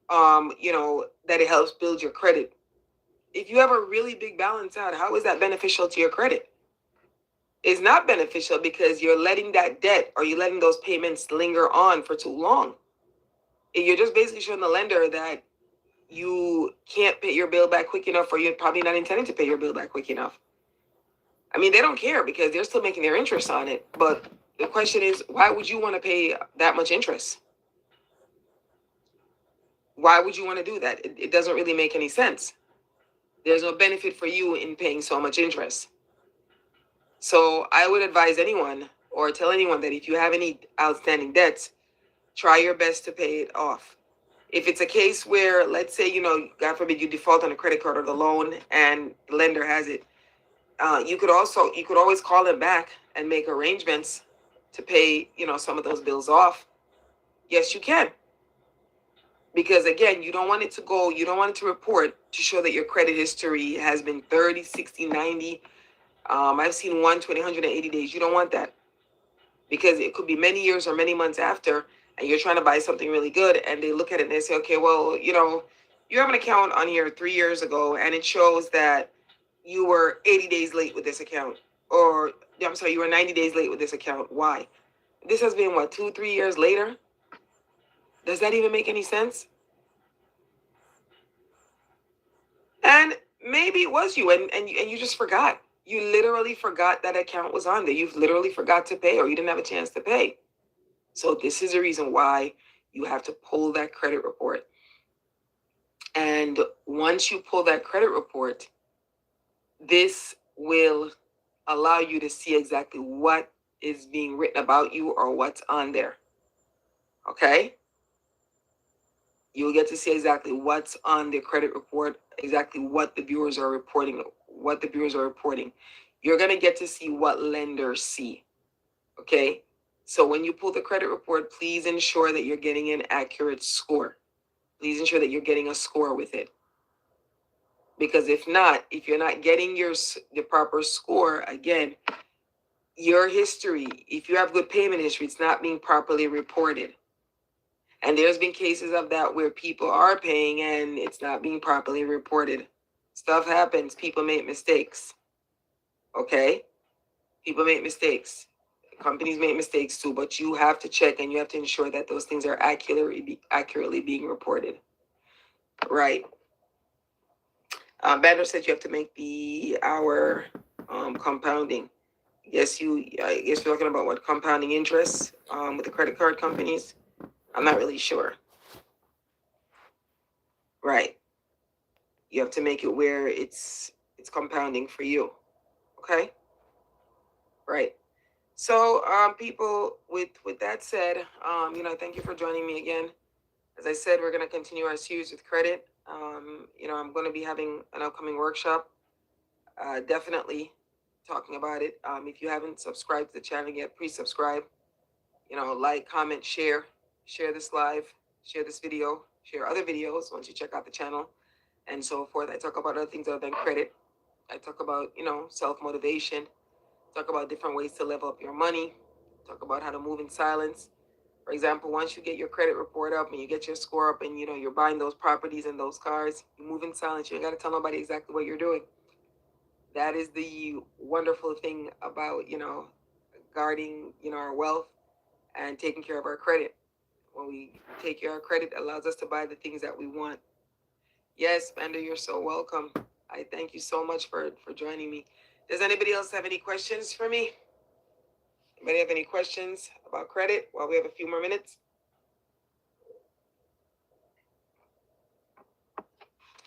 A: that it helps build your credit. If you have a really big balance out, how is that beneficial to your credit? It's not beneficial because you're letting that debt, or you're letting those payments linger on for too long. You're just basically showing the lender that you can't pay your bill back quick enough, or you're probably not intending to pay your bill back quick enough. I mean, they don't care because they're still making their interest on it. But the question is, why would you want to pay that much interest? Why would you want to do that? It doesn't really make any sense. There's no benefit for you in paying so much interest. So I would advise anyone, or tell anyone, that if you have any outstanding debts, try your best to pay it off. If it's a case where, let's say, God forbid, you default on a credit card or the loan and the lender has it, you could always call them back and make arrangements to pay, some of those bills off. Yes, you can. Because again, you don't want it to report to show that your credit history has been 30, 60, 90. I've seen 120, 180 days. You don't want that, because it could be many years or many months after, and you're trying to buy something really good, and they look at it and they say, okay, well, you have an account on here 3 years ago, and it shows that you were 80 days late with this account, or I'm sorry, you were 90 days late with this account. Why? This has been, what, 2-3 years later? Does that even make any sense? And maybe it was you, and you just forgot. You literally forgot that account was on there. You've literally forgot to pay, or you didn't have a chance to pay. So this is the reason why you have to pull that credit report. And once you pull that credit report, this will allow you to see exactly what is being written about you, or what's on there. Okay? You will get to see exactly what's on the credit report, exactly what the bureaus are reporting, You're going to get to see what lenders see. Okay? So when you pull the credit report, please ensure that you're getting an accurate score. Please ensure that you're getting a score with it. Because if you're not getting the proper score, again, your history, if you have good payment history, it's not being properly reported. And there's been cases of that where people are paying and it's not being properly reported. Stuff happens. People make mistakes. Okay? People make mistakes. Companies make mistakes too, but you have to check and you have to ensure that those things are accurately being reported. Right. Banner said you have to make the hour compounding. I guess you're talking about what, compounding interest with the credit card companies. I'm not really sure. Right. You have to make it where it's compounding for you. Okay. Right. So, people, with that said, thank you for joining me again. As I said, we're going to continue our series with credit. I'm going to be having an upcoming workshop. Definitely talking about it. If you haven't subscribed to the channel yet, please subscribe. Like, comment, share this live, share this video, share other videos once you check out the channel, and so forth. I talk about other things other than credit. I talk about, self-motivation, talk about different ways to level up your money, talk about how to move in silence. For example, once you get your credit report up and you get your score up and, you're buying those properties and those cars, you move in silence. You ain't got to tell nobody exactly what you're doing. That is the wonderful thing about, guarding, our wealth and taking care of our credit. When we take care of our credit, it allows us to buy the things that we want. Yes, Banda, you're so welcome. I thank you so much for joining me. Does anybody else have any questions for me? Anybody have any questions about credit while we have a few more minutes?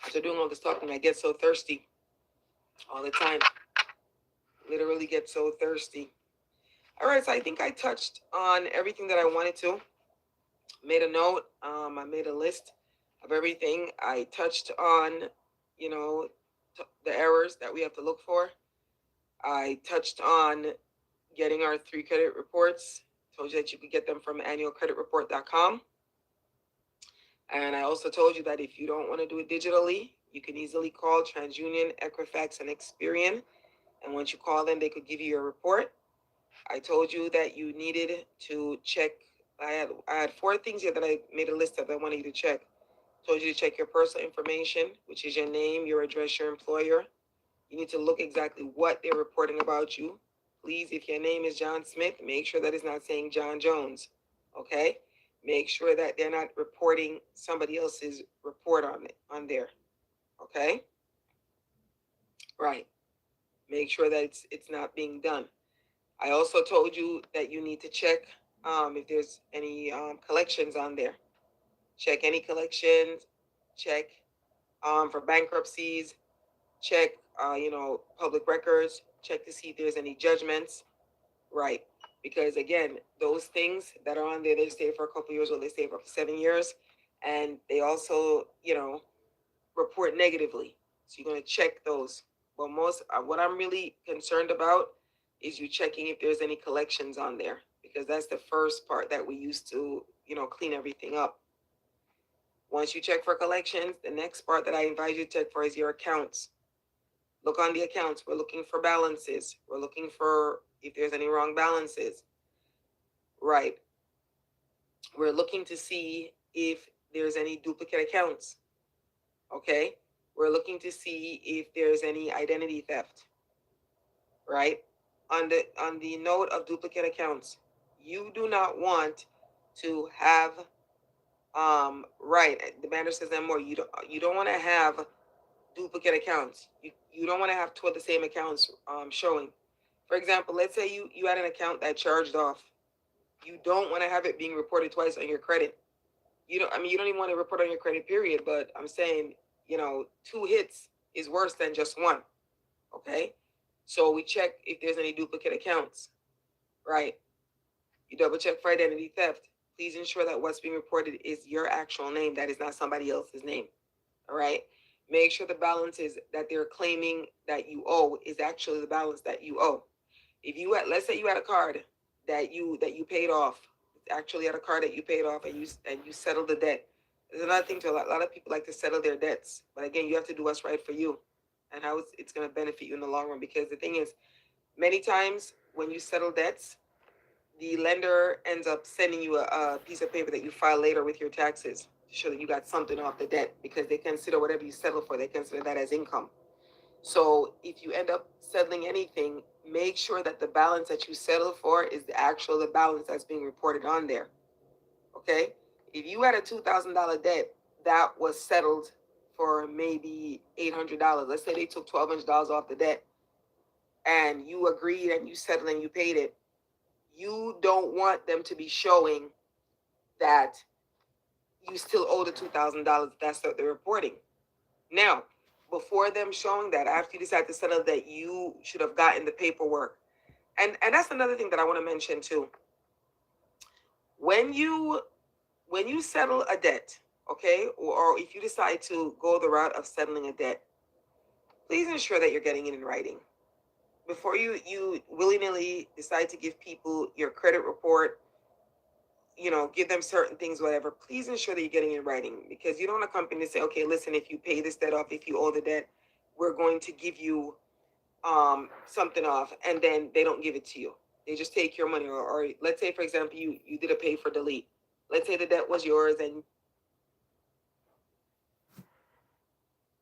A: After doing all this talking, I get so thirsty all the time. Literally get so thirsty. All right, so I think I touched on everything that I wanted to. Made a note. I made a list of everything. I touched on, the errors that we have to look for. I touched on getting our 3 credit reports. Told you that you could get them from annualcreditreport.com. And I also told you that if you don't want to do it digitally, you can easily call TransUnion, Equifax, and Experian. And once you call them, they could give you your report. I told you that you needed to check. I had 4 things here that I made a list of that I wanted you to check. Told you to check your personal information, which is your name, your address, your employer. You need to look exactly what they're reporting about you. Please, if your name is John Smith, make sure that it's not saying John Jones. Okay? Make sure that they're not reporting somebody else's report on there. Okay? Right. Make sure that it's not being done. I also told you that you need to check if there's any collections on there. Check any collections. Check for bankruptcies. Check, public records. Check to see if there's any judgments. Right. Because again, those things that are on there, they stay for a couple years or they stay for 7 years. And they also, report negatively. So you're going to check those. But what I'm really concerned about is you checking if there's any collections on there, because that's the first part that we use to, clean everything up. Once you check for collections, the next part that I invite you to check for is your accounts. Look on the accounts. We're looking for balances. We're looking for if there's any wrong balances. Right. We're looking to see if there's any duplicate accounts. Okay. We're looking to see if there's any identity theft. Right. On the note of duplicate accounts, you do not want to have right. The banner says that more. You don't want to have duplicate accounts. You don't want to have 2 of the same accounts showing. For example, let's say you had an account that charged off. You don't want to have it being reported twice on your credit. You don't even want to report on your credit, period. But I'm saying, 2 hits is worse than just 1. Okay? So we check if there's any duplicate accounts. Right? You double check for identity theft. Please ensure that what's being reported is your actual name. That is not somebody else's name. All right? Make sure the balances that they're claiming that you owe is actually the balance that you owe. Let's say you had a card that you paid off. It's actually had a card that you paid off and you settled the debt. There's another thing to a lot of people like to settle their debts, but again, you have to do what's right for you and how it's going to benefit you in the long run. Because the thing is, many times when you settle debts, the lender ends up sending you a piece of paper that you file later with your taxes to show that you got something off the debt, because they consider whatever you settle for, they consider that as income. So if you end up settling anything, make sure that the balance that you settle for is the balance that's being reported on there. Okay? If you had a $2,000 debt that was settled for maybe $800, let's say they took $1,200 off the debt, and you agreed and you settled and you paid it, you don't want them to be showing that you still owe the $2,000. That's what they're reporting. Now, before them showing that, after you decide to settle that, you should have gotten the paperwork. And that's another thing that I want to mention too. When you settle a debt, okay, or if you decide to go the route of settling a debt, please ensure that you're getting it in writing. Before you willy-nilly decide to give people your credit report, give them certain things, whatever, please ensure that you're getting it in writing, because you don't want a company to say, okay, listen, if you pay this debt off, if you owe the debt, we're going to give you something off, and then they don't give it to you. They just take your money. Or let's say, for example, you did a pay for delete. Let's say the debt was yours and